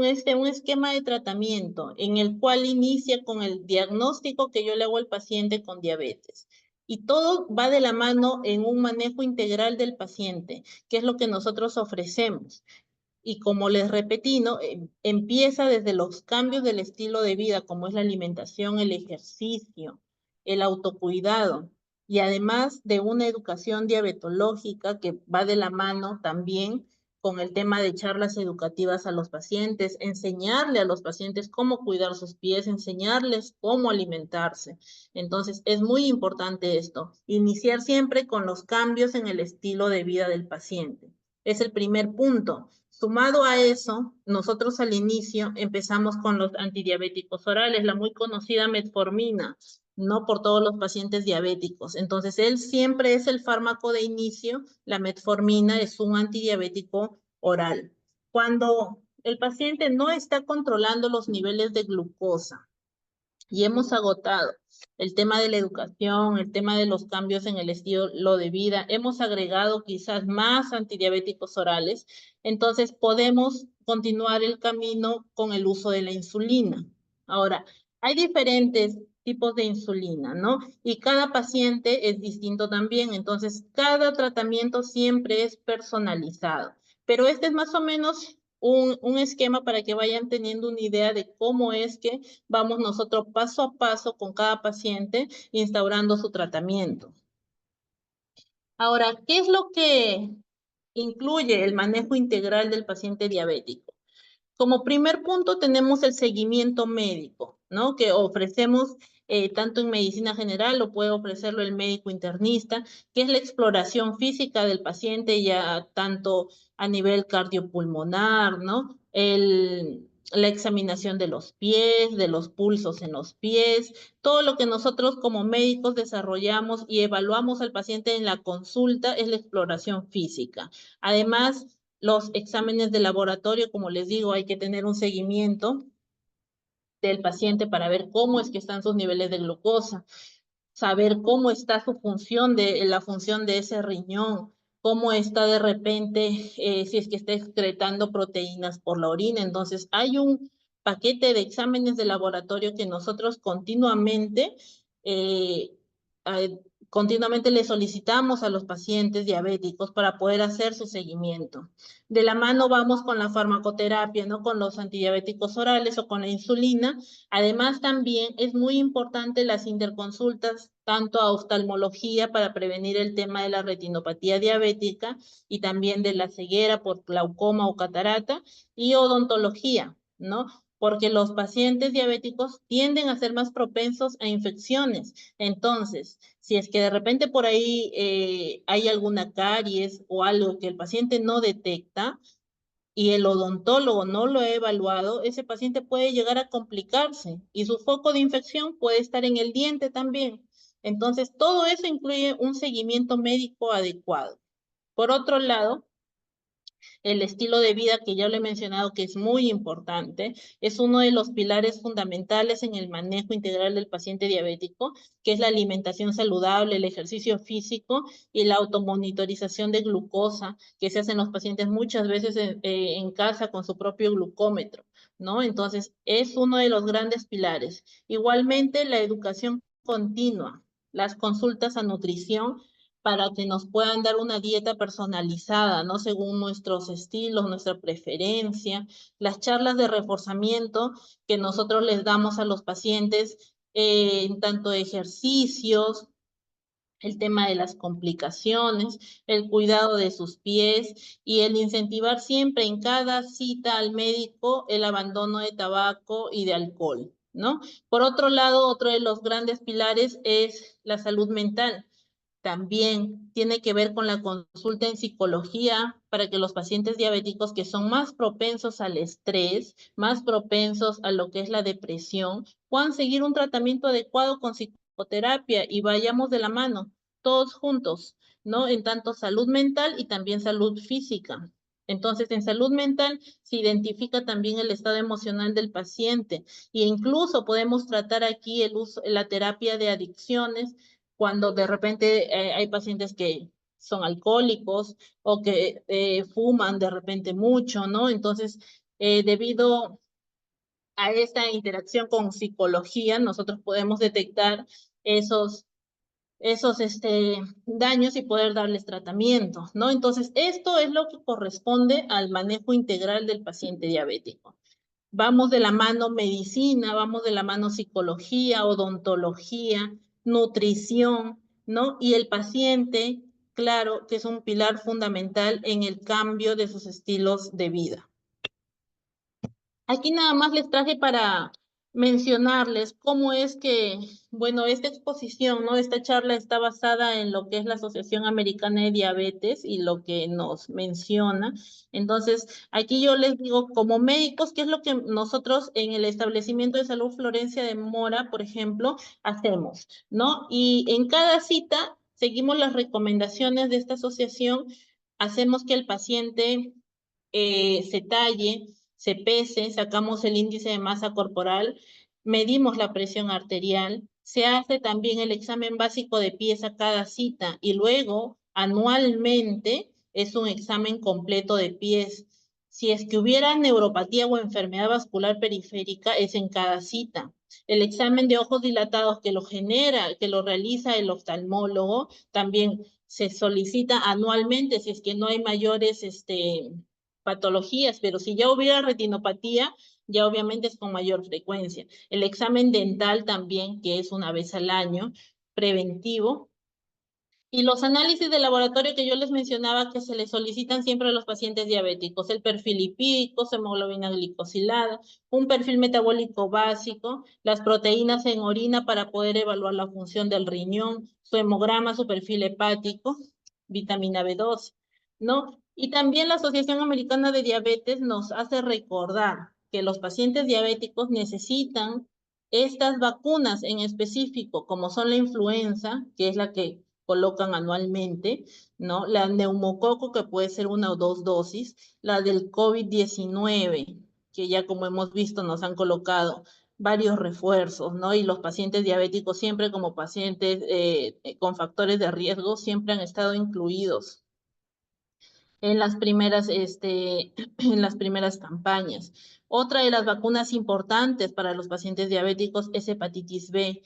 esquema de tratamiento en el cual inicia con el diagnóstico que yo le hago al paciente con diabetes. Y todo va de la mano en un manejo integral del paciente, que es lo que nosotros ofrecemos. Y como les repetí, ¿no? Empieza desde los cambios del estilo de vida, como es la alimentación, el ejercicio, el autocuidado, y además de una educación diabetológica que va de la mano también con el tema de charlas educativas a los pacientes, enseñarle a los pacientes cómo cuidar sus pies, enseñarles cómo alimentarse. Entonces, es muy importante esto, iniciar siempre con los cambios en el estilo de vida del paciente. Es el primer punto. Sumado a eso, nosotros al inicio empezamos con los antidiabéticos orales, la muy conocida metformina, no por todos los pacientes diabéticos. Entonces, él siempre es el fármaco de inicio, la metformina es un antidiabético oral. Cuando el paciente no está controlando los niveles de glucosa y hemos agotado el tema de la educación, el tema de los cambios en el estilo de vida, hemos agregado quizás más antidiabéticos orales, entonces podemos continuar el camino con el uso de la insulina. Ahora, hay diferentes tipos de insulina, ¿no? Y cada paciente es distinto también, entonces cada tratamiento siempre es personalizado. Pero este es más o menos un esquema para que vayan teniendo una idea de cómo es que vamos nosotros paso a paso con cada paciente instaurando su tratamiento. Ahora, ¿qué es lo que incluye el manejo integral del paciente diabético? Como primer punto tenemos el seguimiento médico, ¿no? Que ofrecemos tanto en medicina general o puede ofrecerlo el médico internista, que es la exploración física del paciente ya tanto a nivel cardiopulmonar, ¿no? La examinación de los pies, de los pulsos en los pies, todo lo que nosotros como médicos desarrollamos y evaluamos al paciente en la consulta es la exploración física. Además, los exámenes de laboratorio, como les digo, hay que tener un seguimiento del paciente para ver cómo es que están sus niveles de glucosa, saber cómo está su función la función de ese riñón, cómo está de repente, si es que está excretando proteínas por la orina. Entonces, hay un paquete de exámenes de laboratorio que nosotros eh, continuamente le solicitamos a los pacientes diabéticos para poder hacer su seguimiento. De la mano vamos con la farmacoterapia, ¿no? Con los antidiabéticos orales o con la insulina. Además, también es muy importante las interconsultas, tanto a oftalmología para prevenir el tema de la retinopatía diabética y también de la ceguera por glaucoma o catarata, y odontología, ¿no? Porque los pacientes diabéticos tienden a ser más propensos a infecciones. Entonces, si es que de repente por ahí hay alguna caries o algo que el paciente no detecta y el odontólogo no lo ha evaluado, ese paciente puede llegar a complicarse y su foco de infección puede estar en el diente también. Entonces, todo eso incluye un seguimiento médico adecuado. Por otro lado, el estilo de vida, que ya lo he mencionado, que es muy importante, es uno de los pilares fundamentales en el manejo integral del paciente diabético, que es la alimentación saludable, el ejercicio físico y la automonitorización de glucosa, que se hace en los pacientes muchas veces en casa con su propio glucómetro, ¿no? Entonces, es uno de los grandes pilares. Igualmente, la educación continua, las consultas a nutrición, para que nos puedan dar una dieta personalizada, ¿no? Según nuestros estilos, nuestra preferencia, las charlas de reforzamiento que nosotros les damos a los pacientes, en tanto ejercicios, el tema de las complicaciones, el cuidado de sus pies y el incentivar siempre en cada cita al médico el abandono de tabaco y de alcohol, ¿no? Por otro lado, otro de los grandes pilares es la salud mental. También tiene que ver con la consulta en psicología para que los pacientes diabéticos que son más propensos al estrés, más propensos a lo que es la depresión, puedan seguir un tratamiento adecuado con psicoterapia y vayamos de la mano, todos juntos, ¿no? En tanto salud mental y también salud física. Entonces, en salud mental se identifica también el estado emocional del paciente e incluso podemos tratar aquí el uso, la terapia de adicciones cuando de repente hay pacientes que son alcohólicos o que fuman de repente mucho, ¿no? Entonces, debido a esta interacción con psicología, nosotros podemos detectar esos daños y poder darles tratamiento, ¿no? Entonces, esto es lo que corresponde al manejo integral del paciente diabético. Vamos de la mano medicina, vamos de la mano psicología, odontología, nutrición, ¿no? Y el paciente, claro, que es un pilar fundamental en el cambio de sus estilos de vida. Aquí nada más les traje para mencionarles cómo es que, bueno, esta exposición, ¿no? Esta charla está basada en lo que es la Asociación Americana de Diabetes y lo que nos menciona. Entonces, aquí yo les digo, como médicos, ¿qué es lo que nosotros en el establecimiento de salud Florencia de Mora, por ejemplo, hacemos, ¿no? Y en cada cita seguimos las recomendaciones de esta asociación, hacemos que el paciente se talle, se pese, sacamos el índice de masa corporal, medimos la presión arterial, se hace también el examen básico de pies a cada cita y luego anualmente es un examen completo de pies. Si es que hubiera neuropatía o enfermedad vascular periférica, es en cada cita. El examen de ojos dilatados que lo genera, que lo realiza el oftalmólogo, también se solicita anualmente si es que no hay mayores patologías, pero si ya hubiera retinopatía, ya obviamente es con mayor frecuencia. El examen dental también, que es una vez al año, preventivo. Y los análisis de laboratorio que yo les mencionaba que se les solicitan siempre a los pacientes diabéticos, el perfil lipídico, su hemoglobina glicosilada, un perfil metabólico básico, las proteínas en orina para poder evaluar la función del riñón, su hemograma, su perfil hepático, vitamina B12, ¿no? Y también la Asociación Americana de Diabetes nos hace recordar que los pacientes diabéticos necesitan estas vacunas en específico, como son la influenza, que es la que colocan anualmente, ¿no? La neumococo, que puede ser 1 o 2 dosis, la del COVID-19, que ya como hemos visto nos han colocado varios refuerzos, ¿no? Y los pacientes diabéticos siempre como pacientes con factores de riesgo siempre han estado incluidos en las primeras, en las primeras campañas. Otra de las vacunas importantes para los pacientes diabéticos es hepatitis B,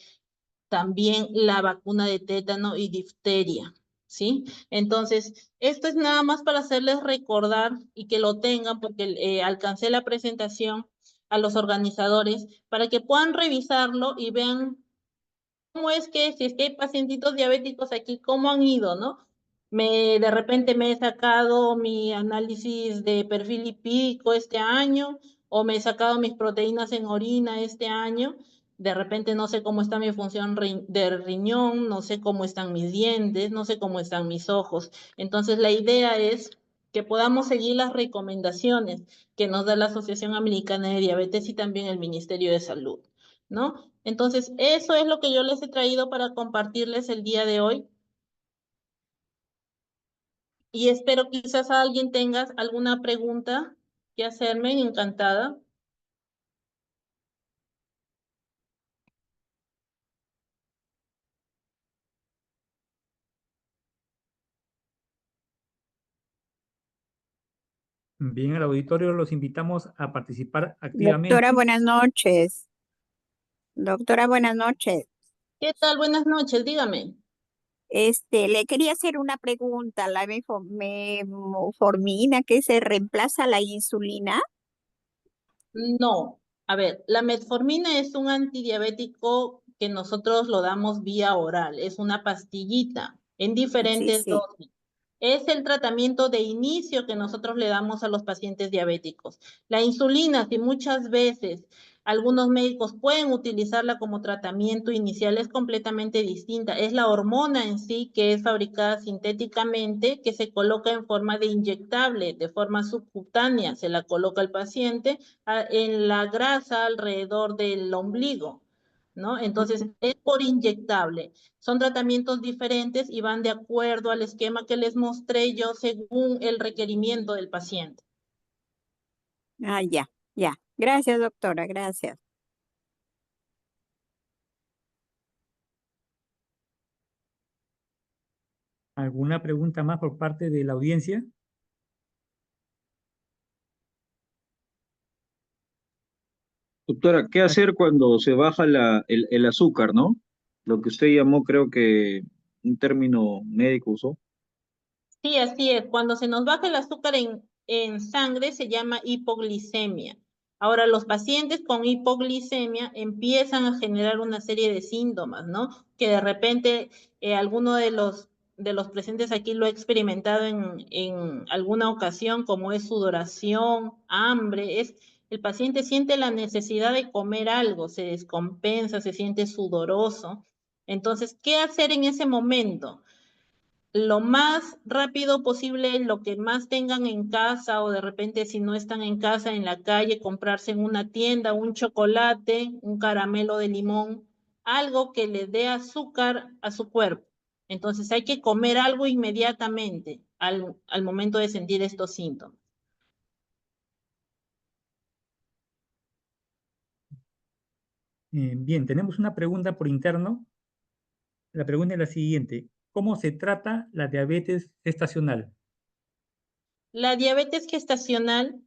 también la vacuna de tétano y difteria, ¿sí? Entonces, esto es nada más para hacerles recordar y que lo tengan, porque alcancé la presentación a los organizadores para que puedan revisarlo y vean cómo es que, si es que hay pacientitos diabéticos aquí, cómo han ido, ¿no? De repente me he sacado mi análisis de perfil lipídico este año, o me he sacado mis proteínas en orina este año. De repente no sé cómo está mi función del riñón, no sé cómo están mis dientes, no sé cómo están mis ojos. Entonces, la idea es que podamos seguir las recomendaciones que nos da la Asociación Americana de Diabetes y también el Ministerio de Salud, ¿no? Entonces, eso es lo que yo les he traído para compartirles el día de hoy. Y espero quizás alguien tenga alguna pregunta que hacerme, encantada. Bien, al auditorio los invitamos a participar activamente. Doctora, buenas noches. Doctora, buenas noches. ¿Qué tal? Buenas noches, dígame. Le quería hacer una pregunta. La metformina que se reemplaza la insulina. No, a ver, la metformina es un antidiabético que nosotros lo damos vía oral, es una pastillita en diferentes Sí. dosis. Es el tratamiento de inicio que nosotros le damos a los pacientes diabéticos. La insulina, si muchas veces Algunos médicos pueden utilizarla como tratamiento inicial, es completamente distinta. Es la hormona en sí que es fabricada sintéticamente, que se coloca en forma de inyectable, de forma subcutánea. Se la coloca al paciente en la grasa alrededor del ombligo, ¿no? Entonces, es por inyectable. Son tratamientos diferentes y van de acuerdo al esquema que les mostré yo según el requerimiento del paciente. Ah, ya, ya. Gracias, doctora, gracias. ¿Alguna pregunta más por parte de la audiencia? Doctora, ¿qué hacer cuando se baja el azúcar, ¿no? Lo que usted llamó, creo que un término médico usó. Sí, así es. Cuando se nos baja el azúcar en sangre se llama hipoglicemia. Ahora, los pacientes con hipoglicemia empiezan a generar una serie de síntomas, ¿no? Que de repente alguno de los presentes aquí lo ha experimentado en alguna ocasión, como es sudoración, hambre. El paciente siente la necesidad de comer algo, se descompensa, se siente sudoroso. Entonces, ¿qué hacer en ese momento? Lo más rápido posible, lo que más tengan en casa o de repente si no están en casa, en la calle, comprarse en una tienda un chocolate, un caramelo de limón, algo que le dé azúcar a su cuerpo. Entonces hay que comer algo inmediatamente al momento de sentir estos síntomas. Bien, tenemos una pregunta por interno. La pregunta es la siguiente. ¿Cómo se trata la diabetes gestacional? La diabetes gestacional,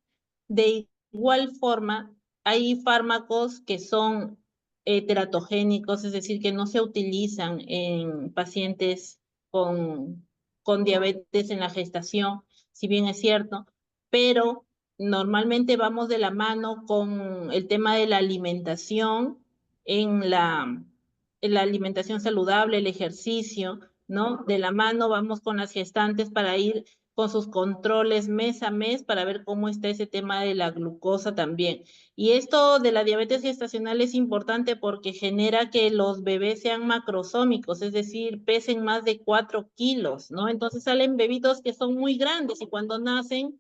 de igual forma, hay fármacos que son teratogénicos, es decir, que no se utilizan en pacientes con diabetes en la gestación, si bien es cierto, pero normalmente vamos de la mano con el tema de la alimentación, en la alimentación saludable, el ejercicio, ¿no? De la mano vamos con las gestantes para ir con sus controles mes a mes para ver cómo está ese tema de la glucosa también. Y esto de la diabetes gestacional es importante porque genera que los bebés sean macrosómicos, es decir, pesen más de 4 kilos, ¿no? Entonces salen bebitos que son muy grandes y cuando nacen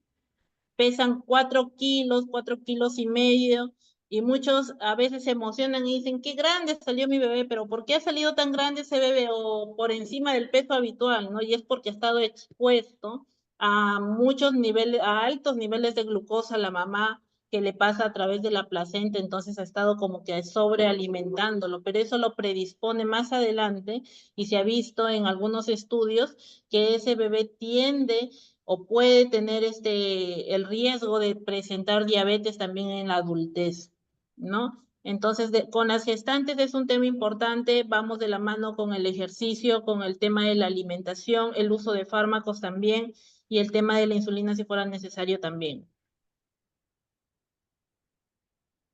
pesan 4 kilos, 4,5 kilos, y muchos a veces se emocionan y dicen, qué grande salió mi bebé, pero ¿por qué ha salido tan grande ese bebé o por encima del peso habitual, ¿no? Y es porque ha estado expuesto a muchos niveles, a altos niveles de glucosa la mamá que le pasa a través de la placenta, entonces ha estado como que sobrealimentándolo, pero eso lo predispone más adelante y se ha visto en algunos estudios que ese bebé tiende o puede tener el riesgo de presentar diabetes también en la adultez, ¿no? Entonces, con las gestantes es un tema importante, vamos de la mano con el ejercicio, con el tema de la alimentación, el uso de fármacos también y el tema de la insulina si fuera necesario también.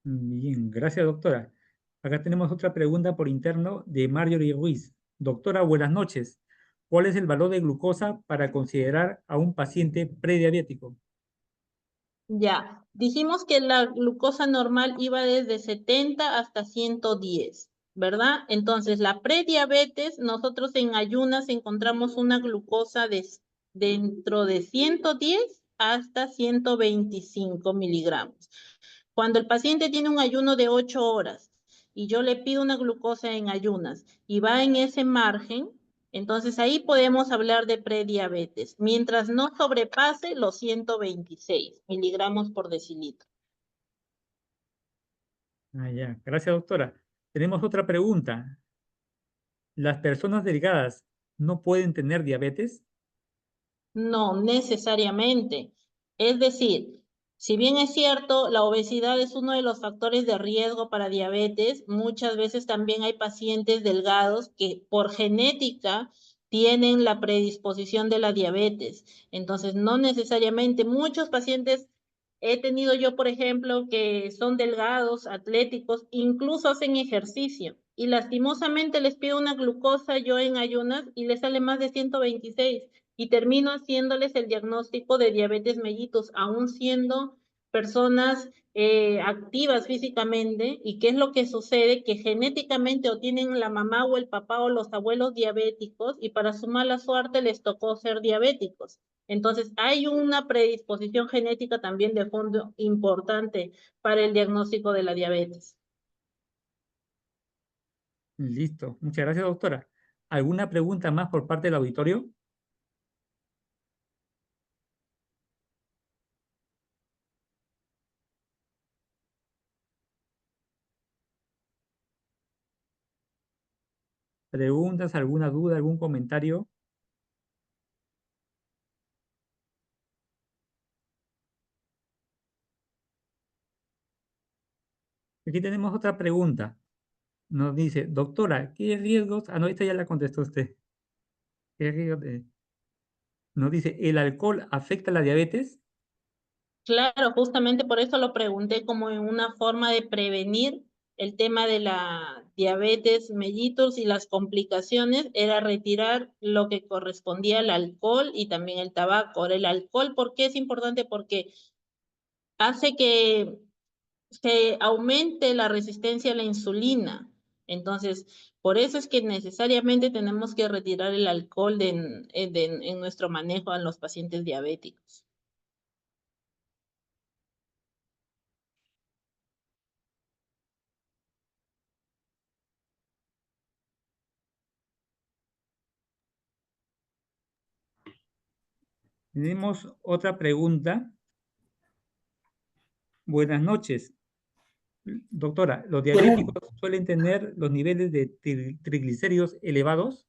Bien, gracias, doctora. Acá tenemos otra pregunta por interno de Marjorie Ruiz. Doctora, buenas noches. ¿Cuál es el valor de glucosa para considerar a un paciente prediabético? Ya, dijimos que la glucosa normal iba desde 70 hasta 110, ¿verdad? Entonces, la prediabetes, nosotros en ayunas encontramos una glucosa dentro de 110 hasta 125 miligramos. Cuando el paciente tiene un ayuno de 8 horas y yo le pido una glucosa en ayunas y va en ese margen, entonces ahí podemos hablar de prediabetes, mientras no sobrepase los 126 miligramos por decilitro. Ah, ya. Gracias, doctora. Tenemos otra pregunta. ¿Las personas delgadas no pueden tener diabetes? No necesariamente. Es decir, si bien es cierto, la obesidad es uno de los factores de riesgo para diabetes, muchas veces también hay pacientes delgados que por genética tienen la predisposición de la diabetes. Entonces, no necesariamente. Muchos pacientes he tenido yo, por ejemplo, que son delgados, atléticos, incluso hacen ejercicio y lastimosamente les pido una glucosa yo en ayunas y les sale más de 126 y termino haciéndoles el diagnóstico de diabetes mellitus, aún siendo personas activas físicamente. ¿Y qué es lo que sucede? Que genéticamente o tienen la mamá o el papá o los abuelos diabéticos y para su mala suerte les tocó ser diabéticos. Entonces hay una predisposición genética también de fondo importante para el diagnóstico de la diabetes. Listo. Muchas gracias, doctora. ¿Alguna pregunta más por parte del auditorio? ¿Preguntas, alguna duda, algún comentario? Aquí tenemos otra pregunta. Nos dice, doctora, ¿qué riesgos? Ah, no, esta ya la contestó usted. ¿Qué riesgos Nos dice, ¿el alcohol afecta la diabetes? Claro, justamente por eso lo pregunté como en una forma de prevenir el tema de la diabetes mellitus y las complicaciones, era retirar lo que correspondía al alcohol y también el tabaco. Ahora, el alcohol, ¿por qué es importante? Porque hace que se aumente la resistencia a la insulina. Entonces, por eso es que necesariamente tenemos que retirar el alcohol en nuestro manejo a los pacientes diabéticos. Tenemos otra pregunta. Buenas noches. Doctora, ¿los diabéticos suelen tener los niveles de triglicéridos elevados?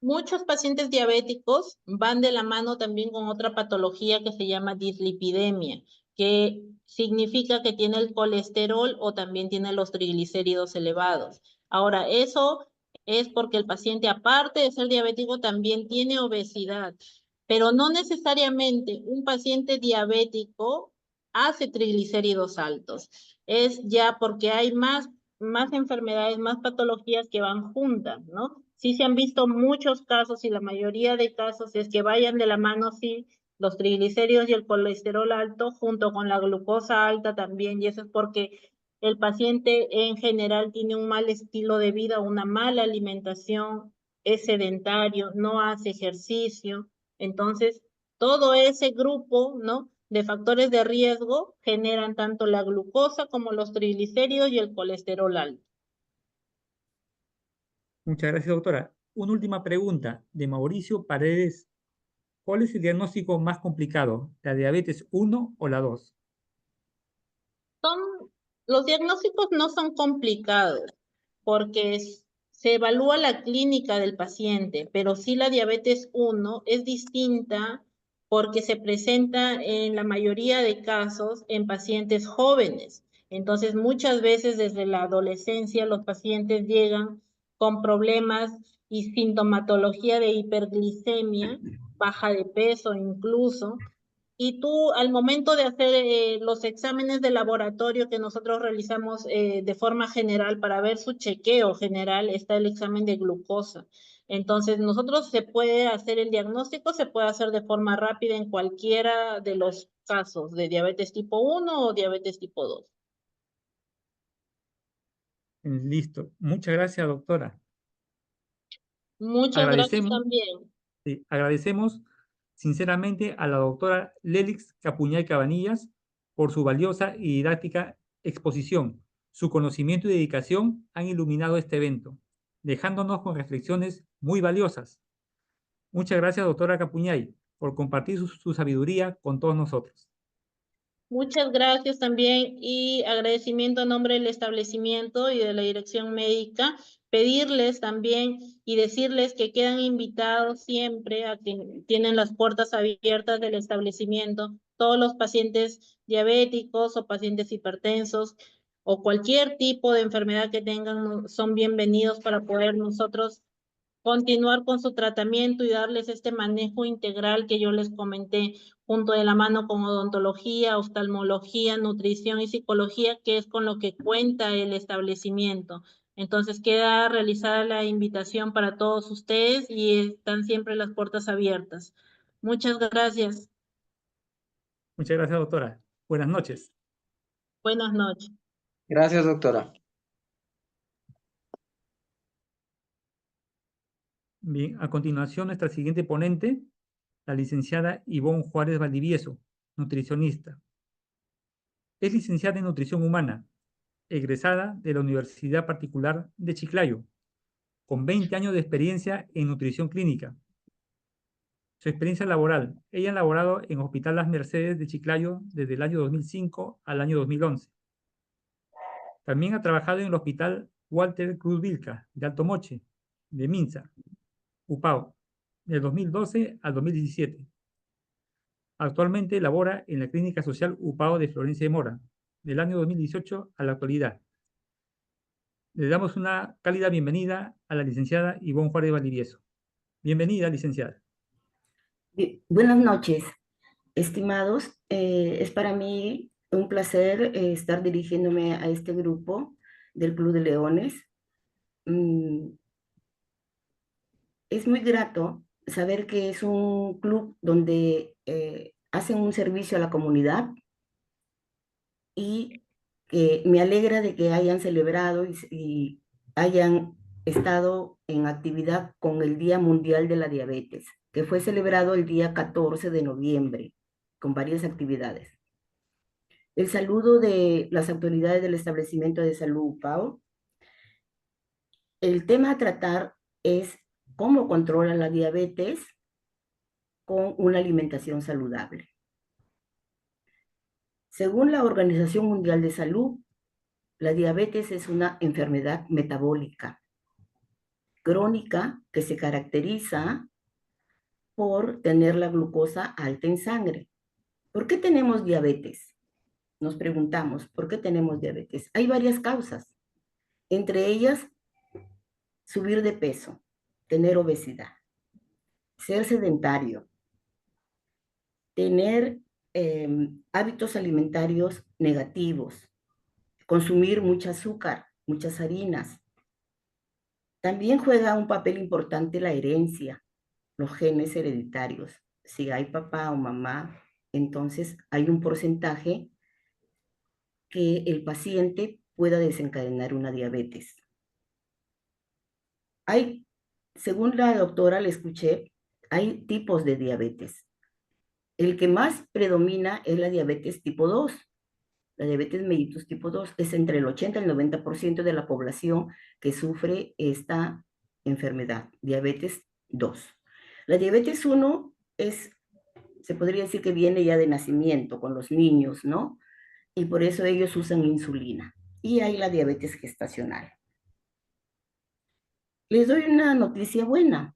Muchos pacientes diabéticos van de la mano también con otra patología que se llama dislipidemia, que significa que tiene el colesterol o también tiene los triglicéridos elevados. Ahora, eso es porque el paciente, aparte de ser diabético, también tiene obesidad, pero no necesariamente un paciente diabético hace triglicéridos altos. Es ya porque hay más enfermedades, más patologías que van juntas, ¿no? Sí se han visto muchos casos y la mayoría de casos es que vayan de la mano, sí, los triglicéridos y el colesterol alto junto con la glucosa alta también, y eso es porque el paciente en general tiene un mal estilo de vida, una mala alimentación, es sedentario, no hace ejercicio, entonces todo ese grupo, ¿no?, de factores de riesgo generan tanto la glucosa como los triglicéridos y el colesterol alto. Muchas gracias, doctora. Una última pregunta de Mauricio Paredes. ¿Cuál es el diagnóstico más complicado? ¿La diabetes 1 o la 2? Son, los diagnósticos no son complicados porque se evalúa la clínica del paciente, pero sí la diabetes 1 es distinta porque se presenta en la mayoría de casos en pacientes jóvenes. Entonces, muchas veces desde la adolescencia los pacientes llegan con problemas y sintomatología de hiperglicemia, baja de peso incluso, y tú, al momento de hacer los exámenes de laboratorio que nosotros realizamos de forma general para ver su chequeo general, está el examen de glucosa. Entonces, nosotros se puede hacer el diagnóstico, se puede hacer de forma rápida en cualquiera de los casos de diabetes tipo 1 o diabetes tipo 2. Listo. Muchas gracias, doctora. Muchas gracias Agradecemos, también. sí, agradecemos sinceramente a la doctora Lélix Capuñay Cabanillas por su valiosa y didáctica exposición. Su conocimiento y dedicación han iluminado este evento, dejándonos con reflexiones muy valiosas. Muchas gracias, doctora Capuñay, por compartir su sabiduría con todos nosotros. Muchas gracias también y agradecimiento a nombre del establecimiento y de la dirección médica. Pedirles también y decirles que quedan invitados siempre a que tienen las puertas abiertas del establecimiento. Todos los pacientes diabéticos o pacientes hipertensos o cualquier tipo de enfermedad que tengan son bienvenidos para poder nosotros continuar con su tratamiento y darles este manejo integral que yo les comenté, junto de la mano con odontología, oftalmología, nutrición y psicología, que es con lo que cuenta el establecimiento. Entonces queda realizada la invitación para todos ustedes y están siempre las puertas abiertas. Muchas gracias. Muchas gracias, doctora. Buenas noches. Buenas noches. Gracias, doctora. Bien, a continuación, nuestra siguiente ponente, la licenciada Ivonne Juárez Valdivieso, nutricionista. Es licenciada en nutrición humana, egresada de la Universidad Particular de Chiclayo, con 20 años de experiencia en nutrición clínica. Su experiencia laboral, ella ha laborado en Hospital Las Mercedes de Chiclayo desde el año 2005 al año 2011. También ha trabajado en el Hospital Walter Cruz Vilca de Alto Moche, de Minsa, Upao, del 2012 al 2017. Actualmente labora en la Clínica Social Upao de Florencia de Mora, del año 2018 a la actualidad. Le damos una cálida bienvenida a la licenciada Ivonne Juárez Valdivieso. Bienvenida, licenciada. Buenas noches, estimados. Es para mí un placer estar dirigiéndome a este grupo del Club de Leones. Es muy grato saber que es un club donde hacen un servicio a la comunidad y que me alegra de que hayan celebrado y hayan estado en actividad con el Día Mundial de la Diabetes, que fue celebrado el día 14 de noviembre, con varias actividades. El saludo de las autoridades del establecimiento de salud UPAO. El tema a tratar es cómo controlan la diabetes con una alimentación saludable. Según la Organización Mundial de Salud, la diabetes es una enfermedad metabólica crónica que se caracteriza por tener la glucosa alta en sangre. ¿Por qué tenemos diabetes? Nos preguntamos, ¿por qué tenemos diabetes? Hay varias causas, entre ellas subir de peso, tener obesidad, ser sedentario, tener hábitos alimentarios negativos, consumir mucho azúcar, muchas harinas. También juega un papel importante la herencia, los genes hereditarios. Si hay papá o mamá, entonces hay un porcentaje que el paciente pueda desencadenar una diabetes. Según la doctora le escuché, hay tipos de diabetes. El que más predomina es la diabetes tipo 2. La diabetes mellitus tipo 2 es entre el 80 y el 90% de la población que sufre esta enfermedad, diabetes 2. La diabetes 1 se podría decir que viene ya de nacimiento con los niños, ¿no? Y por eso ellos usan insulina. Y hay la diabetes gestacional. Les doy una noticia buena.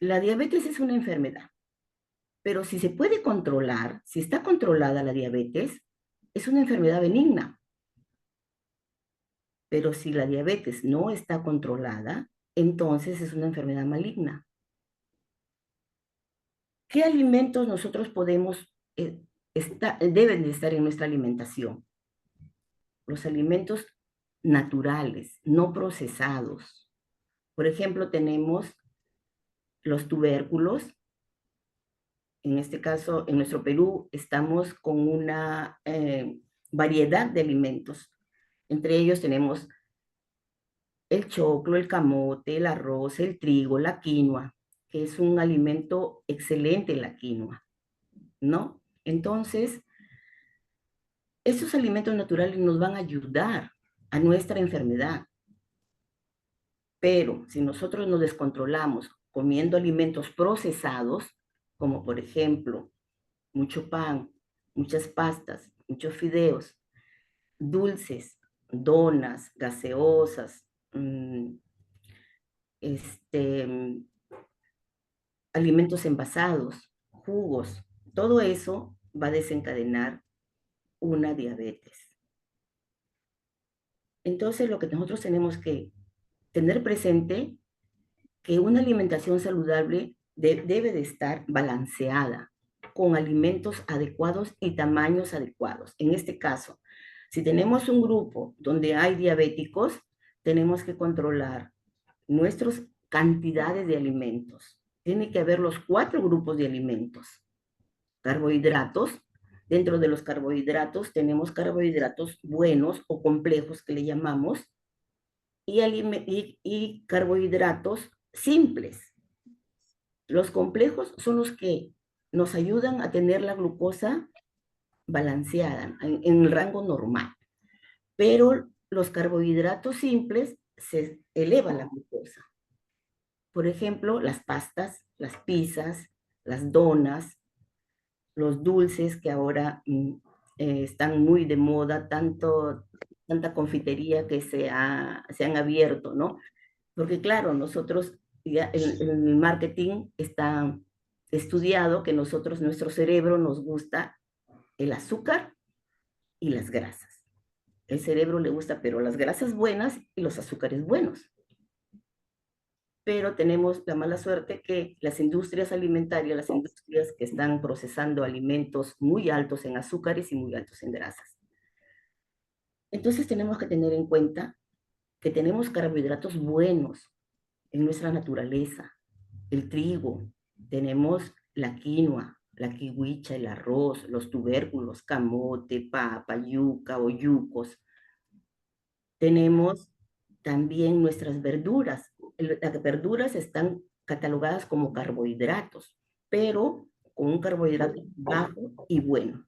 La diabetes es una enfermedad, pero si se puede controlar, si está controlada la diabetes, es una enfermedad benigna. Pero si la diabetes no está controlada, entonces es una enfermedad maligna. ¿Qué alimentos nosotros deben de estar en nuestra alimentación? Los alimentos naturales, no procesados. Por ejemplo, tenemos los tubérculos. En este caso, en nuestro Perú, estamos con una variedad de alimentos. Entre ellos tenemos el choclo, el camote, el arroz, el trigo, la quinoa, que es un alimento excelente la quinoa, ¿no? Entonces, esos alimentos naturales nos van a ayudar a nuestra enfermedad. Pero si nosotros nos descontrolamos comiendo alimentos procesados, como por ejemplo, mucho pan, muchas pastas, muchos fideos, dulces, donas, gaseosas, alimentos envasados, jugos, todo eso va a desencadenar una diabetes. Entonces, lo que nosotros tenemos que tener presente que una alimentación saludable debe de estar balanceada, con alimentos adecuados y tamaños adecuados. En este caso, si tenemos un grupo donde hay diabéticos, tenemos que controlar nuestras cantidades de alimentos. Tiene que haber los 4 grupos de alimentos: carbohidratos, Dentro de los carbohidratos tenemos carbohidratos buenos o complejos que le llamamos y carbohidratos simples. Los complejos son los que nos ayudan a tener la glucosa balanceada en el rango normal, pero los carbohidratos simples se eleva la glucosa. Por ejemplo, las pastas, las pizzas, las donas, los dulces que ahora están muy de moda, tanta confitería que se han abierto, ¿no? Porque claro, nosotros, ya en el marketing está estudiado que nuestro cerebro nos gusta el azúcar y las grasas. El cerebro le gusta, pero las grasas buenas y los azúcares buenos. Pero tenemos la mala suerte que las industrias alimentarias, las industrias que están procesando alimentos muy altos en azúcares y muy altos en grasas. Entonces tenemos que tener en cuenta que tenemos carbohidratos buenos en nuestra naturaleza. El trigo, tenemos la quinoa, la kiwicha, el arroz, los tubérculos, camote, papa, yuca o yucos. Tenemos también nuestras verduras. Las verduras están catalogadas como carbohidratos, pero con un carbohidrato bajo y bueno.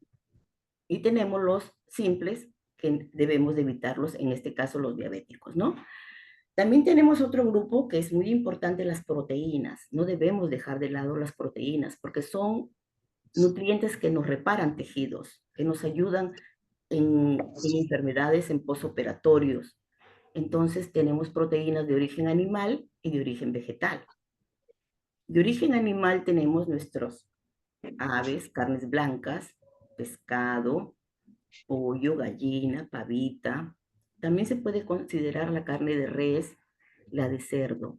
Y tenemos los simples, que debemos de evitarlos, en este caso los diabéticos, ¿no? También tenemos otro grupo que es muy importante, las proteínas. No debemos dejar de lado las proteínas, porque son nutrientes que nos reparan tejidos, que nos ayudan en enfermedades, en posoperatorios. Entonces tenemos proteínas de origen animal y de origen vegetal. De origen animal tenemos nuestros aves, carnes blancas, pescado, pollo, gallina, pavita. También se puede considerar la carne de res, la de cerdo,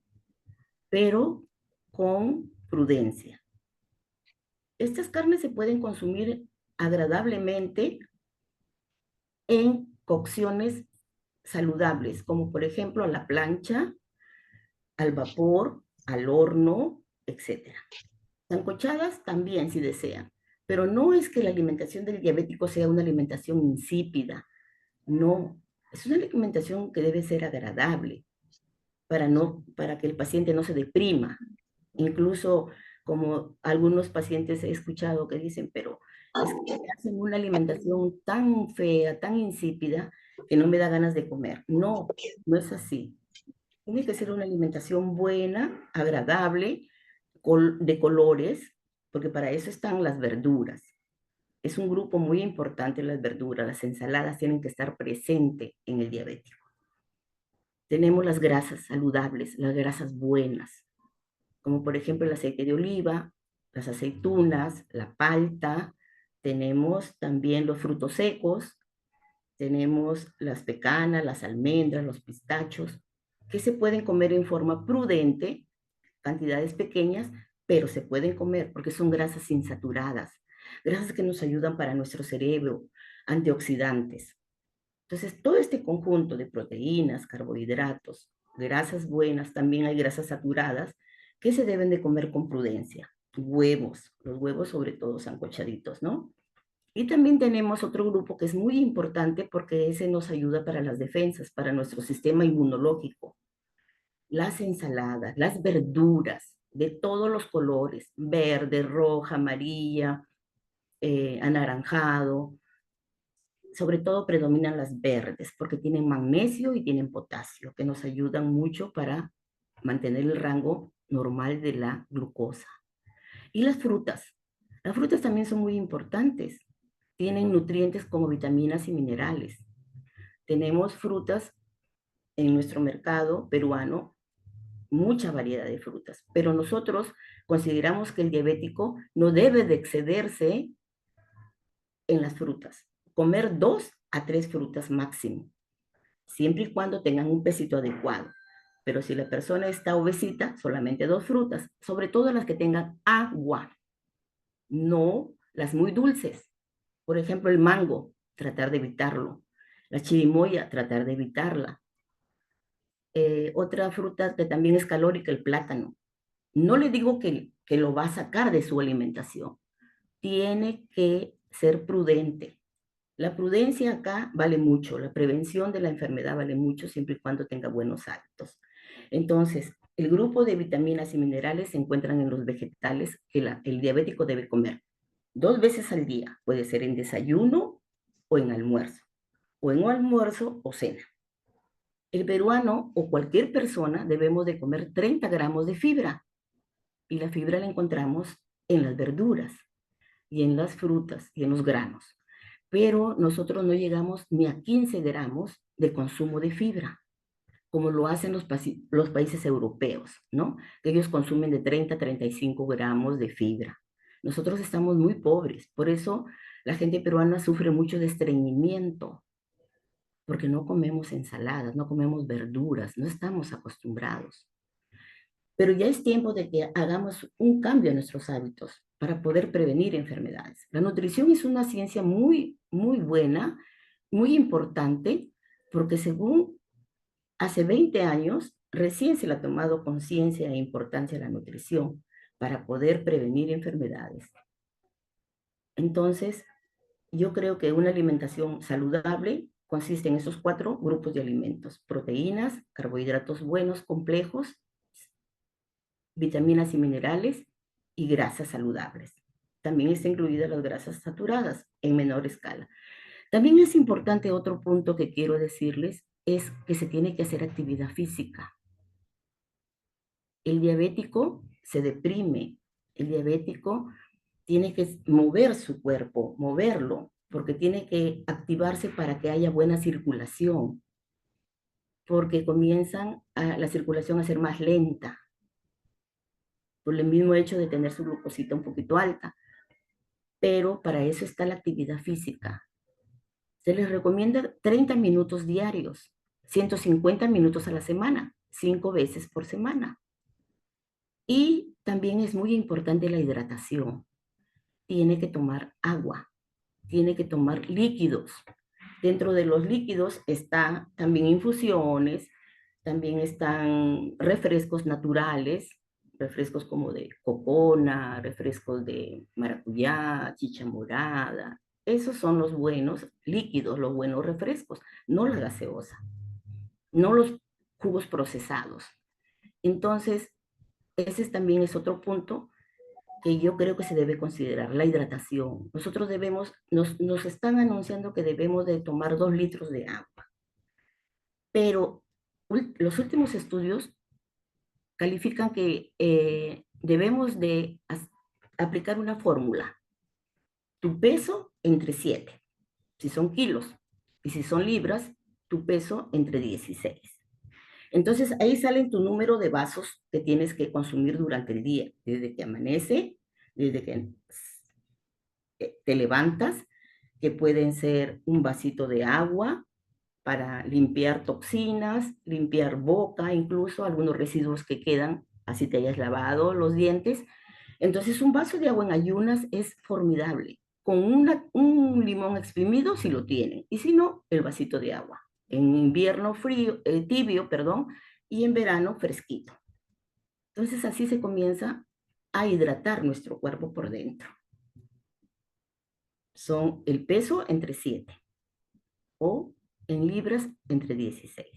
pero con prudencia. Estas carnes se pueden consumir agradablemente en cocciones saludables, como por ejemplo a la plancha, al vapor, al horno, etc. Sancochadas también si desean, pero no es que la alimentación del diabético sea una alimentación insípida, no, es una alimentación que debe ser agradable para que el paciente no se deprima. Incluso como algunos pacientes he escuchado que dicen, pero es que hacen una alimentación tan fea, tan insípida, que no me da ganas de comer. No, no es así. Tiene que ser una alimentación buena, agradable, de colores, porque para eso están las verduras. Es un grupo muy importante las verduras, las ensaladas tienen que estar presentes en el diabético. Tenemos las grasas saludables, las grasas buenas, como por ejemplo el aceite de oliva, las aceitunas, la palta, tenemos también los frutos secos, tenemos las pecanas, las almendras, los pistachos, que se pueden comer en forma prudente, cantidades pequeñas, pero se pueden comer porque son grasas insaturadas, grasas que nos ayudan para nuestro cerebro, antioxidantes. Entonces, todo este conjunto de proteínas, carbohidratos, grasas buenas, también hay grasas saturadas, que se deben de comer con prudencia. Huevos, los huevos sobre todo sancochaditos, ¿no? Y también tenemos otro grupo que es muy importante porque ese nos ayuda para las defensas, para nuestro sistema inmunológico. Las ensaladas, las verduras de todos los colores, verde, roja, amarilla, anaranjado. Sobre todo predominan las verdes porque tienen magnesio y tienen potasio, que nos ayudan mucho para mantener el rango normal de la glucosa. Y las frutas también son muy importantes. Tienen nutrientes como vitaminas y minerales. Tenemos frutas en nuestro mercado peruano, mucha variedad de frutas, pero nosotros consideramos que el diabético no debe de excederse en las frutas. Comer 2 a 3 frutas máximo, siempre y cuando tengan un pesito adecuado. Pero si la persona está obesita, solamente 2 frutas, sobre todo las que tengan agua, no las muy dulces. Por ejemplo, el mango, tratar de evitarlo. La chirimoya, tratar de evitarla. Otra fruta que también es calórica, el plátano. No le digo que lo va a sacar de su alimentación. Tiene que ser prudente. La prudencia acá vale mucho, la prevención de la enfermedad vale mucho siempre y cuando tenga buenos hábitos. Entonces, el grupo de vitaminas y minerales se encuentran en los vegetales que el diabético debe comer 2 veces al día. Puede ser en desayuno o en almuerzo, o en almuerzo o cena. El peruano o cualquier persona debemos de comer 30 gramos de fibra, y la fibra la encontramos en las verduras y en las frutas y en los granos. Pero nosotros no llegamos ni a 15 gramos de consumo de fibra, como lo hacen los países europeos, ¿no? Que ellos consumen de 30 a 35 gramos de fibra. Nosotros estamos muy pobres, por eso la gente peruana sufre mucho de estreñimiento, porque no comemos ensaladas, no comemos verduras, no estamos acostumbrados. Pero ya es tiempo de que hagamos un cambio en nuestros hábitos para poder prevenir enfermedades. La nutrición es una ciencia muy, muy buena, muy importante, porque según hace 20 años recién se le ha tomado conciencia e importancia a la nutrición para poder prevenir enfermedades. Entonces, yo creo que una alimentación saludable consiste en esos 4 grupos de alimentos: proteínas, carbohidratos buenos, complejos, vitaminas y minerales y grasas saludables. También está incluidas las grasas saturadas en menor escala. También es importante otro punto que quiero decirles, es que se tiene que hacer actividad física. El diabético se deprime, el diabético tiene que mover su cuerpo, moverlo, porque tiene que activarse para que haya buena circulación, porque comienzan la circulación a ser más lenta, por el mismo hecho de tener su glucosita un poquito alta. Pero para eso está la actividad física. Se les recomienda 30 minutos diarios, 150 minutos a la semana, 5 veces por semana. Y también es muy importante la hidratación. Tiene que tomar agua, tiene que tomar líquidos. Dentro de los líquidos están también infusiones, también están refrescos naturales, refrescos como de cocona, refrescos de maracuyá, chicha morada. Esos son los buenos líquidos, los buenos refrescos, no la gaseosa, no los jugos procesados. Entonces, ese también es otro punto que yo creo que se debe considerar, la hidratación. Nosotros nos están anunciando que debemos de tomar 2 litros de agua, pero los últimos estudios califican que debemos de aplicar una fórmula. Tu peso entre 7, si son kilos, y si son libras, tu peso entre 16. Entonces ahí salen tu número de vasos que tienes que consumir durante el día, desde que amanece, desde que te levantas, que pueden ser un vasito de agua para limpiar toxinas, limpiar boca, incluso algunos residuos que quedan, así te hayas lavado los dientes. Entonces un vaso de agua en ayunas es formidable. Con un limón exprimido si lo tienen, y si no, el vasito de agua. En invierno tibio, y en verano fresquito. Entonces así se comienza a hidratar nuestro cuerpo por dentro. Son el peso entre 7 o en libras entre 16.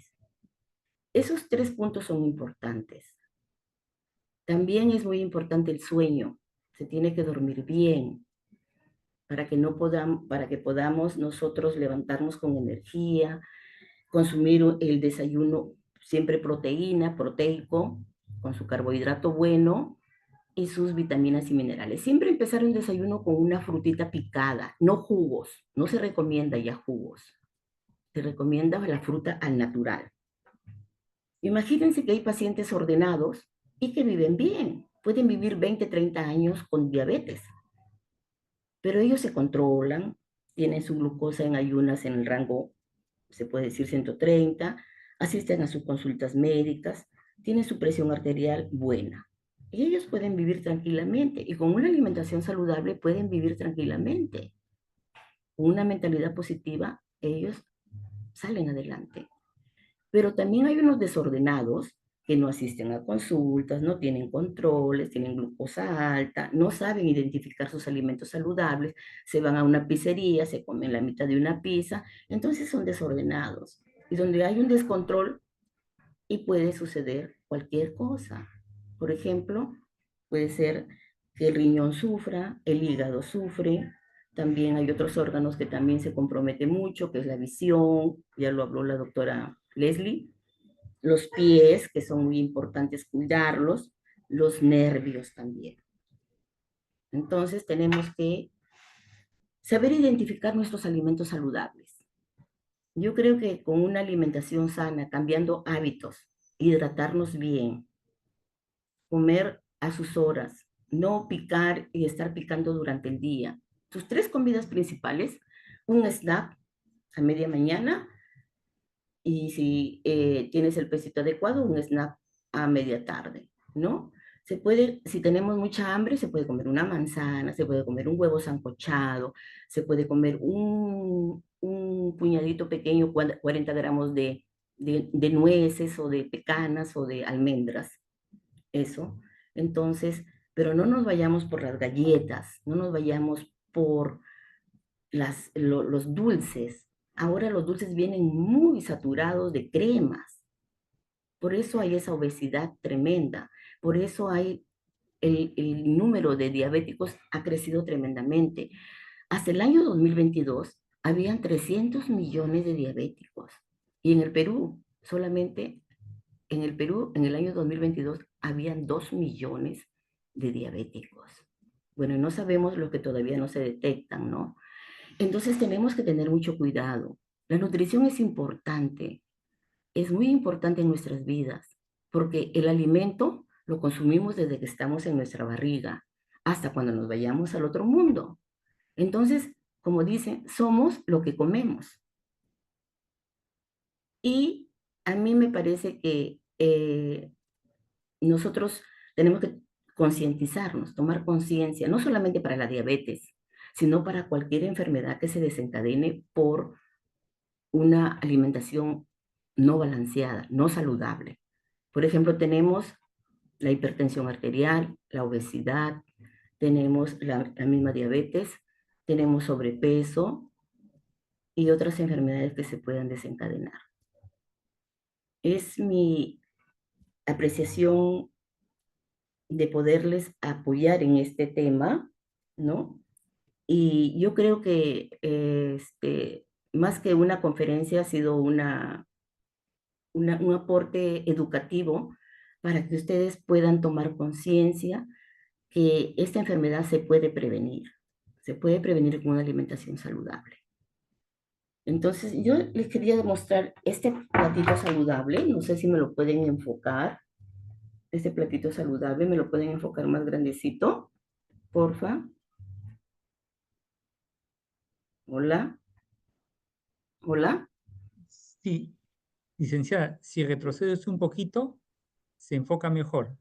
Esos 3 puntos son importantes. También es muy importante el sueño. Se tiene que dormir bien para que podamos nosotros levantarnos con energía, consumir el desayuno siempre proteico, con su carbohidrato bueno y sus vitaminas y minerales. Siempre empezar un desayuno con una frutita picada, no jugos, no se recomienda ya jugos. Se recomienda la fruta al natural. Imagínense que hay pacientes ordenados y que viven bien, pueden vivir 20, 30 años con diabetes, pero ellos se controlan, tienen su glucosa en ayunas en el rango, se puede decir 130, asisten a sus consultas médicas, tienen su presión arterial buena. Y ellos pueden vivir tranquilamente, y con una alimentación saludable pueden vivir tranquilamente. Con una mentalidad positiva, ellos salen adelante. Pero también hay unos desordenados que no asisten a consultas, no tienen controles, tienen glucosa alta, no saben identificar sus alimentos saludables, se van a una pizzería, se comen la mitad de una pizza, entonces son desordenados. Y donde hay un descontrol y puede suceder cualquier cosa. Por ejemplo, puede ser que el riñón sufra, el hígado sufre, también hay otros órganos que también se comprometen mucho, que es la visión, ya lo habló la doctora Leslie, los pies, que son muy importantes cuidarlos, los nervios también. Entonces tenemos que saber identificar nuestros alimentos saludables. Yo creo que con una alimentación sana, cambiando hábitos, hidratarnos bien, comer a sus horas, no picar y estar picando durante el día. Tus 3 comidas principales, un snack a media mañana, y si tienes el pesito adecuado, un snack a media tarde, ¿no? Se puede, si tenemos mucha hambre, se puede comer una manzana, se puede comer un huevo sancochado, se puede comer un puñadito pequeño, 40 gramos de nueces o de pecanas o de almendras, eso. Entonces, pero no nos vayamos por las galletas, no nos vayamos por los dulces. Ahora los dulces vienen muy saturados de cremas. Por eso hay esa obesidad tremenda. Por eso hay el número de diabéticos ha crecido tremendamente. Hasta el año 2022 habían 300 millones de diabéticos. Y en el Perú, solamente en el Perú, en el año 2022, habían 2 millones de diabéticos. Bueno, no sabemos lo que todavía no se detectan, ¿no? Entonces tenemos que tener mucho cuidado. La nutrición es importante, es muy importante en nuestras vidas, porque el alimento lo consumimos desde que estamos en nuestra barriga hasta cuando nos vayamos al otro mundo. Entonces, como dicen, somos lo que comemos. Y a mí me parece que nosotros tenemos que concientizarnos, tomar conciencia, no solamente para la diabetes, sino para cualquier enfermedad que se desencadene por una alimentación no balanceada, no saludable. Por ejemplo, tenemos la hipertensión arterial, la obesidad, tenemos la misma diabetes, tenemos sobrepeso y otras enfermedades que se puedan desencadenar. Es mi apreciación de poderles apoyar en este tema, ¿no? Y yo creo que más que una conferencia ha sido un aporte educativo para que ustedes puedan tomar conciencia que esta enfermedad se puede prevenir con una alimentación saludable. Entonces, yo les quería demostrar este platito saludable, no sé si me lo pueden enfocar, este platito saludable, me lo pueden enfocar más grandecito, porfa. Hola. Hola. Sí, licenciada, si retrocedes un poquito, se enfoca mejor.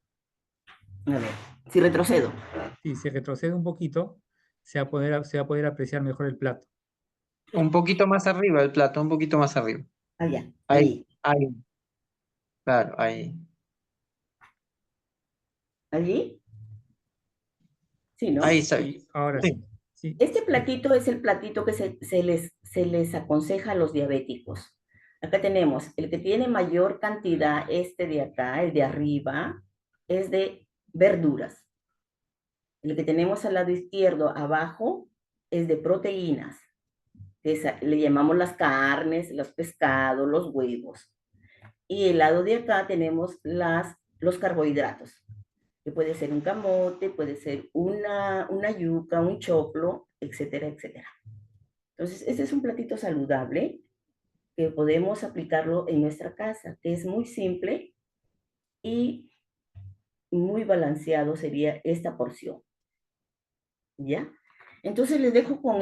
A ver, si retrocedo. Sí, si retrocede un poquito, se va a poder apreciar mejor el plato. Un poquito más arriba el plato, un poquito más arriba. Allá, Ahí, ahí. Claro, ahí. ¿Allí? Sí, ¿no? Ahí está. Sí, ahora sí. Sí. Este platito es el platito que se les aconseja a los diabéticos. Acá tenemos el que tiene mayor cantidad, este de acá, el de arriba, es de verduras. El que tenemos al lado izquierdo, abajo, es de proteínas. Le llamamos las carnes, los pescados, los huevos. Y el lado de acá tenemos los carbohidratos, que puede ser un camote, puede ser una yuca, un choclo, etcétera, etcétera. Entonces, este es un platito saludable que podemos aplicarlo en nuestra casa, que es muy simple y muy balanceado sería esta porción. ¿Ya? Entonces les dejo con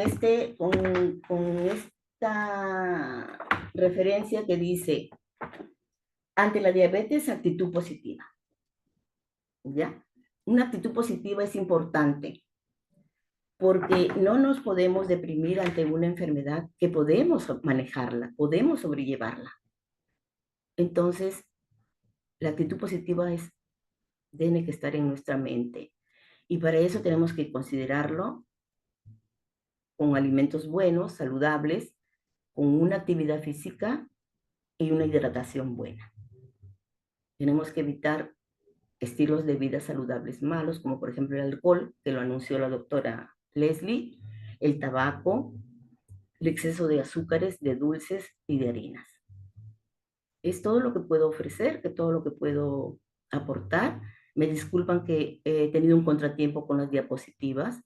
esta referencia que dice, ante la diabetes, actitud positiva. ¿Ya? Una actitud positiva es importante porque no nos podemos deprimir ante una enfermedad que podemos manejarla, podemos sobrellevarla. Entonces, la actitud positiva tiene que estar en nuestra mente. Y para eso tenemos que considerarlo con alimentos buenos, saludables, con una actividad física y una hidratación buena. Tenemos que evitar estilos de vida saludables malos, como por ejemplo el alcohol, que lo anunció la doctora Leslie, el tabaco, el exceso de azúcares, de dulces y de harinas. Es todo lo que puedo ofrecer, que todo lo que puedo aportar. Me disculpan que he tenido un contratiempo con las diapositivas,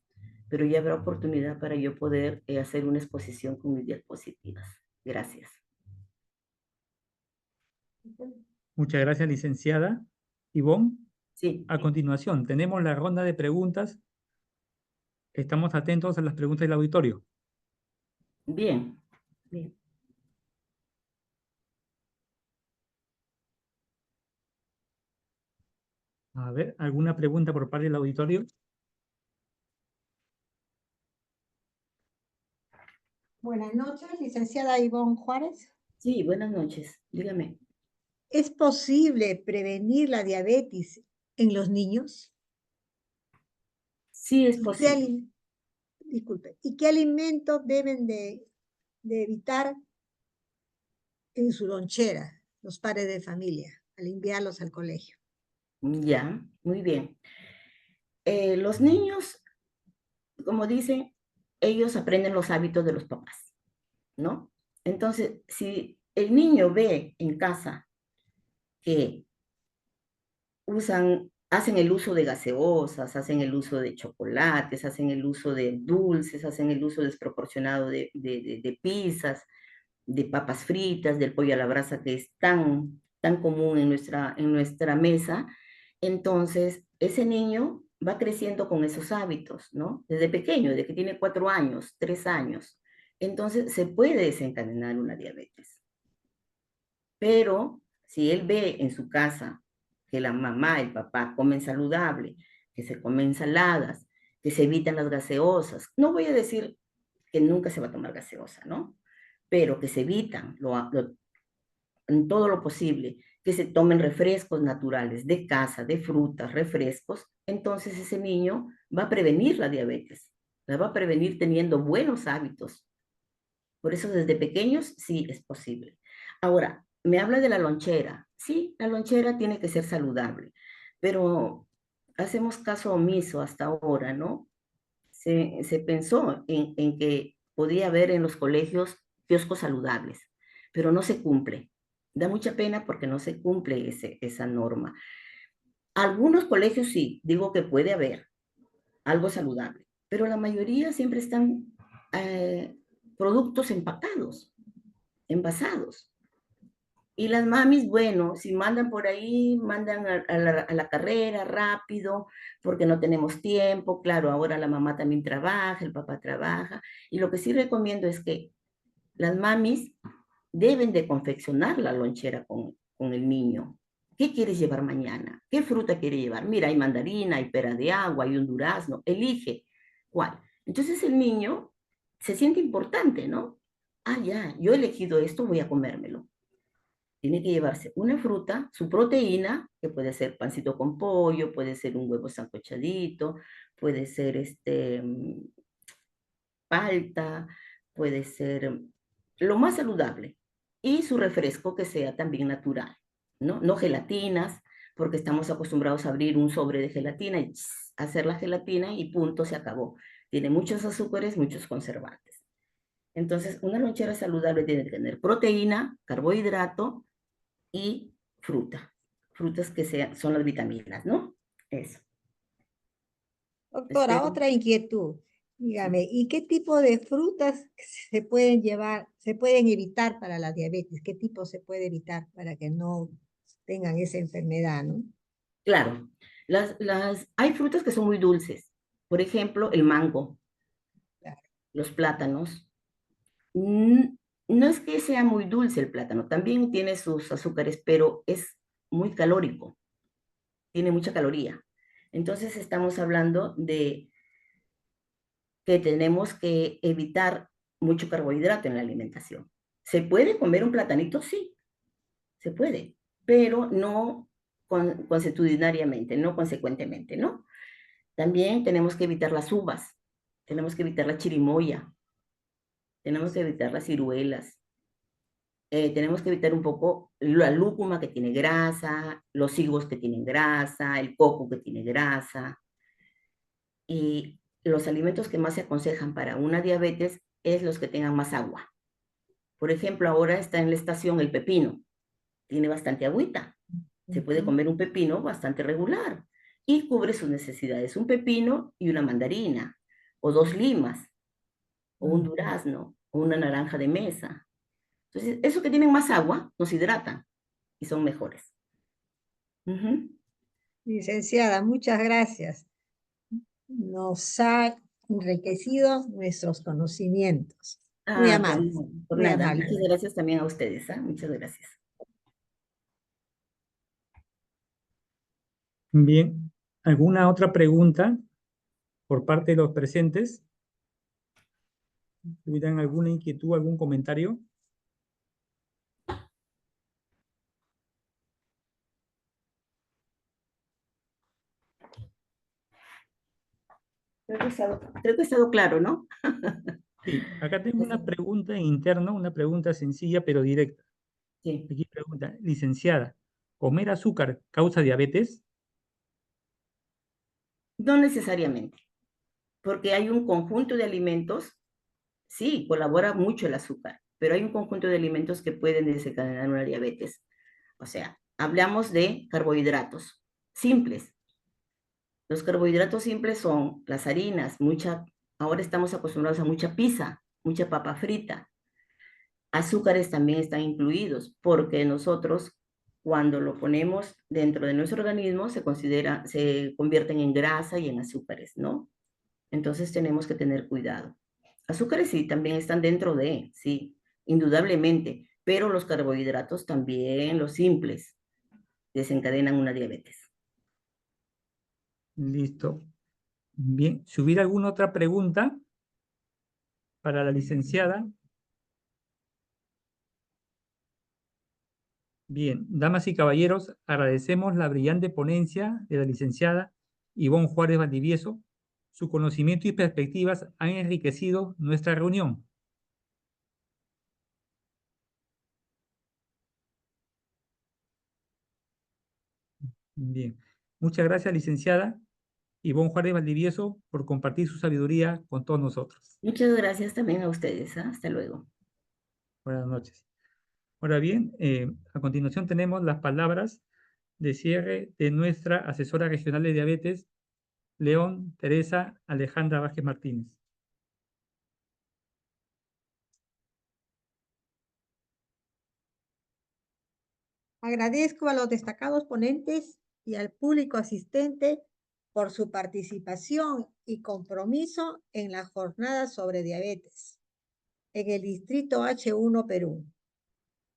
pero ya habrá oportunidad para yo poder hacer una exposición con mis diapositivas. Gracias. Muchas gracias, licenciada Ivonne. Sí. A continuación, tenemos la ronda de preguntas. Estamos atentos a las preguntas del auditorio. Bien, bien. A ver, ¿alguna pregunta por parte del auditorio? Buenas noches, licenciada Ivonne Juárez. Sí, buenas noches. Dígame. ¿Es posible prevenir la diabetes en los niños? Sí, es posible. Disculpe. ¿Y qué alimentos deben de evitar en su lonchera los padres de familia al enviarlos al colegio? Ya, muy bien. Los niños, como dicen, ellos aprenden los hábitos de los papás, ¿no? Entonces, si el niño ve en casa que hacen el uso de gaseosas, hacen el uso de chocolates, hacen el uso de dulces, hacen el uso desproporcionado de pizzas, de papas fritas, del pollo a la brasa, que es tan común en nuestra mesa, entonces ese niño va creciendo con esos hábitos, ¿no? Desde pequeño, desde que tiene 4 años, 3 años. Entonces se puede desencadenar una diabetes. Pero si él ve en su casa que la mamá, el papá comen saludable, que se comen ensaladas, que se evitan las gaseosas, no voy a decir que nunca se va a tomar gaseosa, ¿no? Pero que se evitan en todo lo posible, que se tomen refrescos naturales de casa, de frutas, refrescos, entonces ese niño va a prevenir la diabetes, la va a prevenir teniendo buenos hábitos. Por eso desde pequeños sí es posible. Ahora, me habla de la lonchera. Sí, la lonchera tiene que ser saludable, pero hacemos caso omiso hasta ahora, ¿no? Se pensó en que podía haber en los colegios kioscos saludables, pero no se cumple. Da mucha pena porque no se cumple esa norma. Algunos colegios sí, digo que puede haber algo saludable, pero la mayoría siempre están productos empacados, envasados. Y las mamis, bueno, si mandan por ahí, mandan a la carrera rápido, porque no tenemos tiempo. Claro, ahora la mamá también trabaja, el papá trabaja. Y lo que sí recomiendo es que las mamis deben de confeccionar la lonchera con el niño. ¿Qué quieres llevar mañana? ¿Qué fruta quiere llevar? Mira, hay mandarina, hay pera de agua, hay un durazno. Elige cuál. Entonces el niño se siente importante, ¿no? Ah, ya, yo he elegido esto, voy a comérmelo. Tiene que llevarse una fruta, su proteína, que puede ser pancito con pollo, puede ser un huevo sancochadito, puede ser palta, puede ser lo más saludable. Y su refresco que sea también natural, ¿no? No gelatinas, porque estamos acostumbrados a abrir un sobre de gelatina y hacer la gelatina y punto, se acabó. Tiene muchos azúcares, muchos conservantes. Entonces, una lonchera saludable tiene que tener proteína, carbohidrato y fruta. Frutas que son las vitaminas, ¿no? Eso. Doctora, otra inquietud. Dígame, ¿y qué tipo de frutas se pueden llevar, se pueden evitar para la diabetes? ¿Qué tipo se puede evitar para que no tengan esa enfermedad, no? Claro, hay frutas que son muy dulces. Por ejemplo, el mango, claro, los plátanos. No es que sea muy dulce el plátano, también tiene sus azúcares, pero es muy calórico, tiene mucha caloría. Entonces estamos hablando de que tenemos que evitar mucho carbohidrato en la alimentación. ¿Se puede comer un platanito? Sí, se puede, pero no consuetudinariamente, no consecuentemente, ¿no? También tenemos que evitar las uvas, tenemos que evitar la chirimoya, tenemos que evitar las ciruelas, tenemos que evitar un poco la lúcuma que tiene grasa, los higos que tienen grasa, el coco que tiene grasa. Y los alimentos que más se aconsejan para una diabetes es los que tengan más agua. Por ejemplo, ahora está en la estación el pepino. Tiene bastante agüita. Se puede comer un pepino bastante regular y cubre sus necesidades. Un pepino y una mandarina, o 2 limas, o un durazno, o una naranja de mesa. Entonces, esos que tienen más agua nos hidratan y son mejores. Licenciada, muchas gracias. Nos ha enriquecido nuestros conocimientos. Muy amable. Por muy nada, amable. muchas gracias también a ustedes. Muchas gracias. Bien, ¿alguna otra pregunta por parte de los presentes? ¿Tuvieran alguna inquietud, algún comentario? Creo que ha estado claro, ¿no? Sí, acá tengo una pregunta interna, una pregunta sencilla pero directa. Sí. Aquí pregunta, licenciada, ¿comer azúcar causa diabetes? No necesariamente, porque hay un conjunto de alimentos, sí, colabora mucho el azúcar, pero hay un conjunto de alimentos que pueden desencadenar una diabetes. O sea, hablamos de carbohidratos simples. Los carbohidratos simples son las harinas, ahora estamos acostumbrados a mucha pizza, mucha papa frita. Azúcares también están incluidos, porque nosotros, cuando lo ponemos dentro de nuestro organismo, se convierten en grasa y en azúcares, ¿no? Entonces tenemos que tener cuidado. Azúcares sí, también están dentro de, sí, indudablemente, pero los carbohidratos también, los simples, desencadenan una diabetes. Listo. Bien, si hubiera alguna otra pregunta para la licenciada. Bien, damas y caballeros, agradecemos la brillante ponencia de la licenciada Ivonne Juárez Valdivieso. Su conocimiento y perspectivas han enriquecido nuestra reunión. Bien, muchas gracias, licenciada Ivonne Juárez Valdivieso, por compartir su sabiduría con todos nosotros. Muchas gracias también a ustedes. Hasta luego. Buenas noches. Ahora bien, a continuación tenemos las palabras de cierre de nuestra asesora regional de diabetes, León Teresa Alejandra Vázquez Martínez. Agradezco a los destacados ponentes y al público asistente por su participación y compromiso en la jornada sobre diabetes en el Distrito H1 Perú.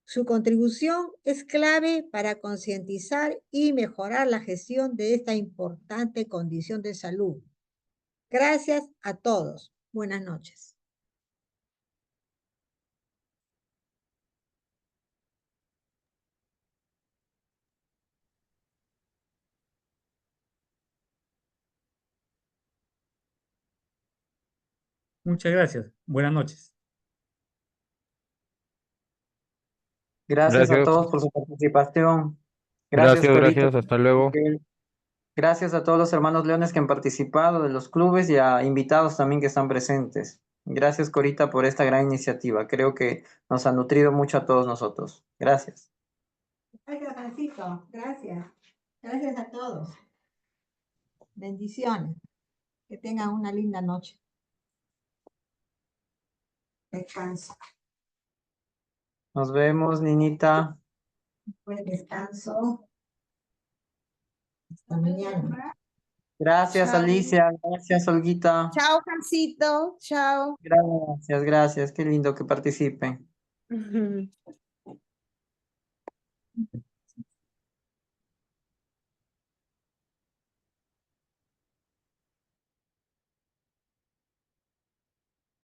Su contribución es clave para concientizar y mejorar la gestión de esta importante condición de salud. Gracias a todos. Buenas noches. Muchas gracias. Buenas noches. Gracias a Gracias. todos por su participación. Gracias, Corita. Gracias. Hasta luego. Gracias a todos los hermanos leones que han participado de los clubes y a invitados también que están presentes. Gracias, Corita, por esta gran iniciativa. Creo que nos ha nutrido mucho a todos nosotros. Gracias. Gracias, Francisco. Gracias. Gracias a todos. Bendiciones. Que tengan una linda noche. Descanso. Nos vemos, niñita. Buen descanso. Hasta mañana. Gracias, Chao. Alicia. Gracias, Olguita. Chao, Jancito. Chao. Gracias, gracias. Qué lindo que participen.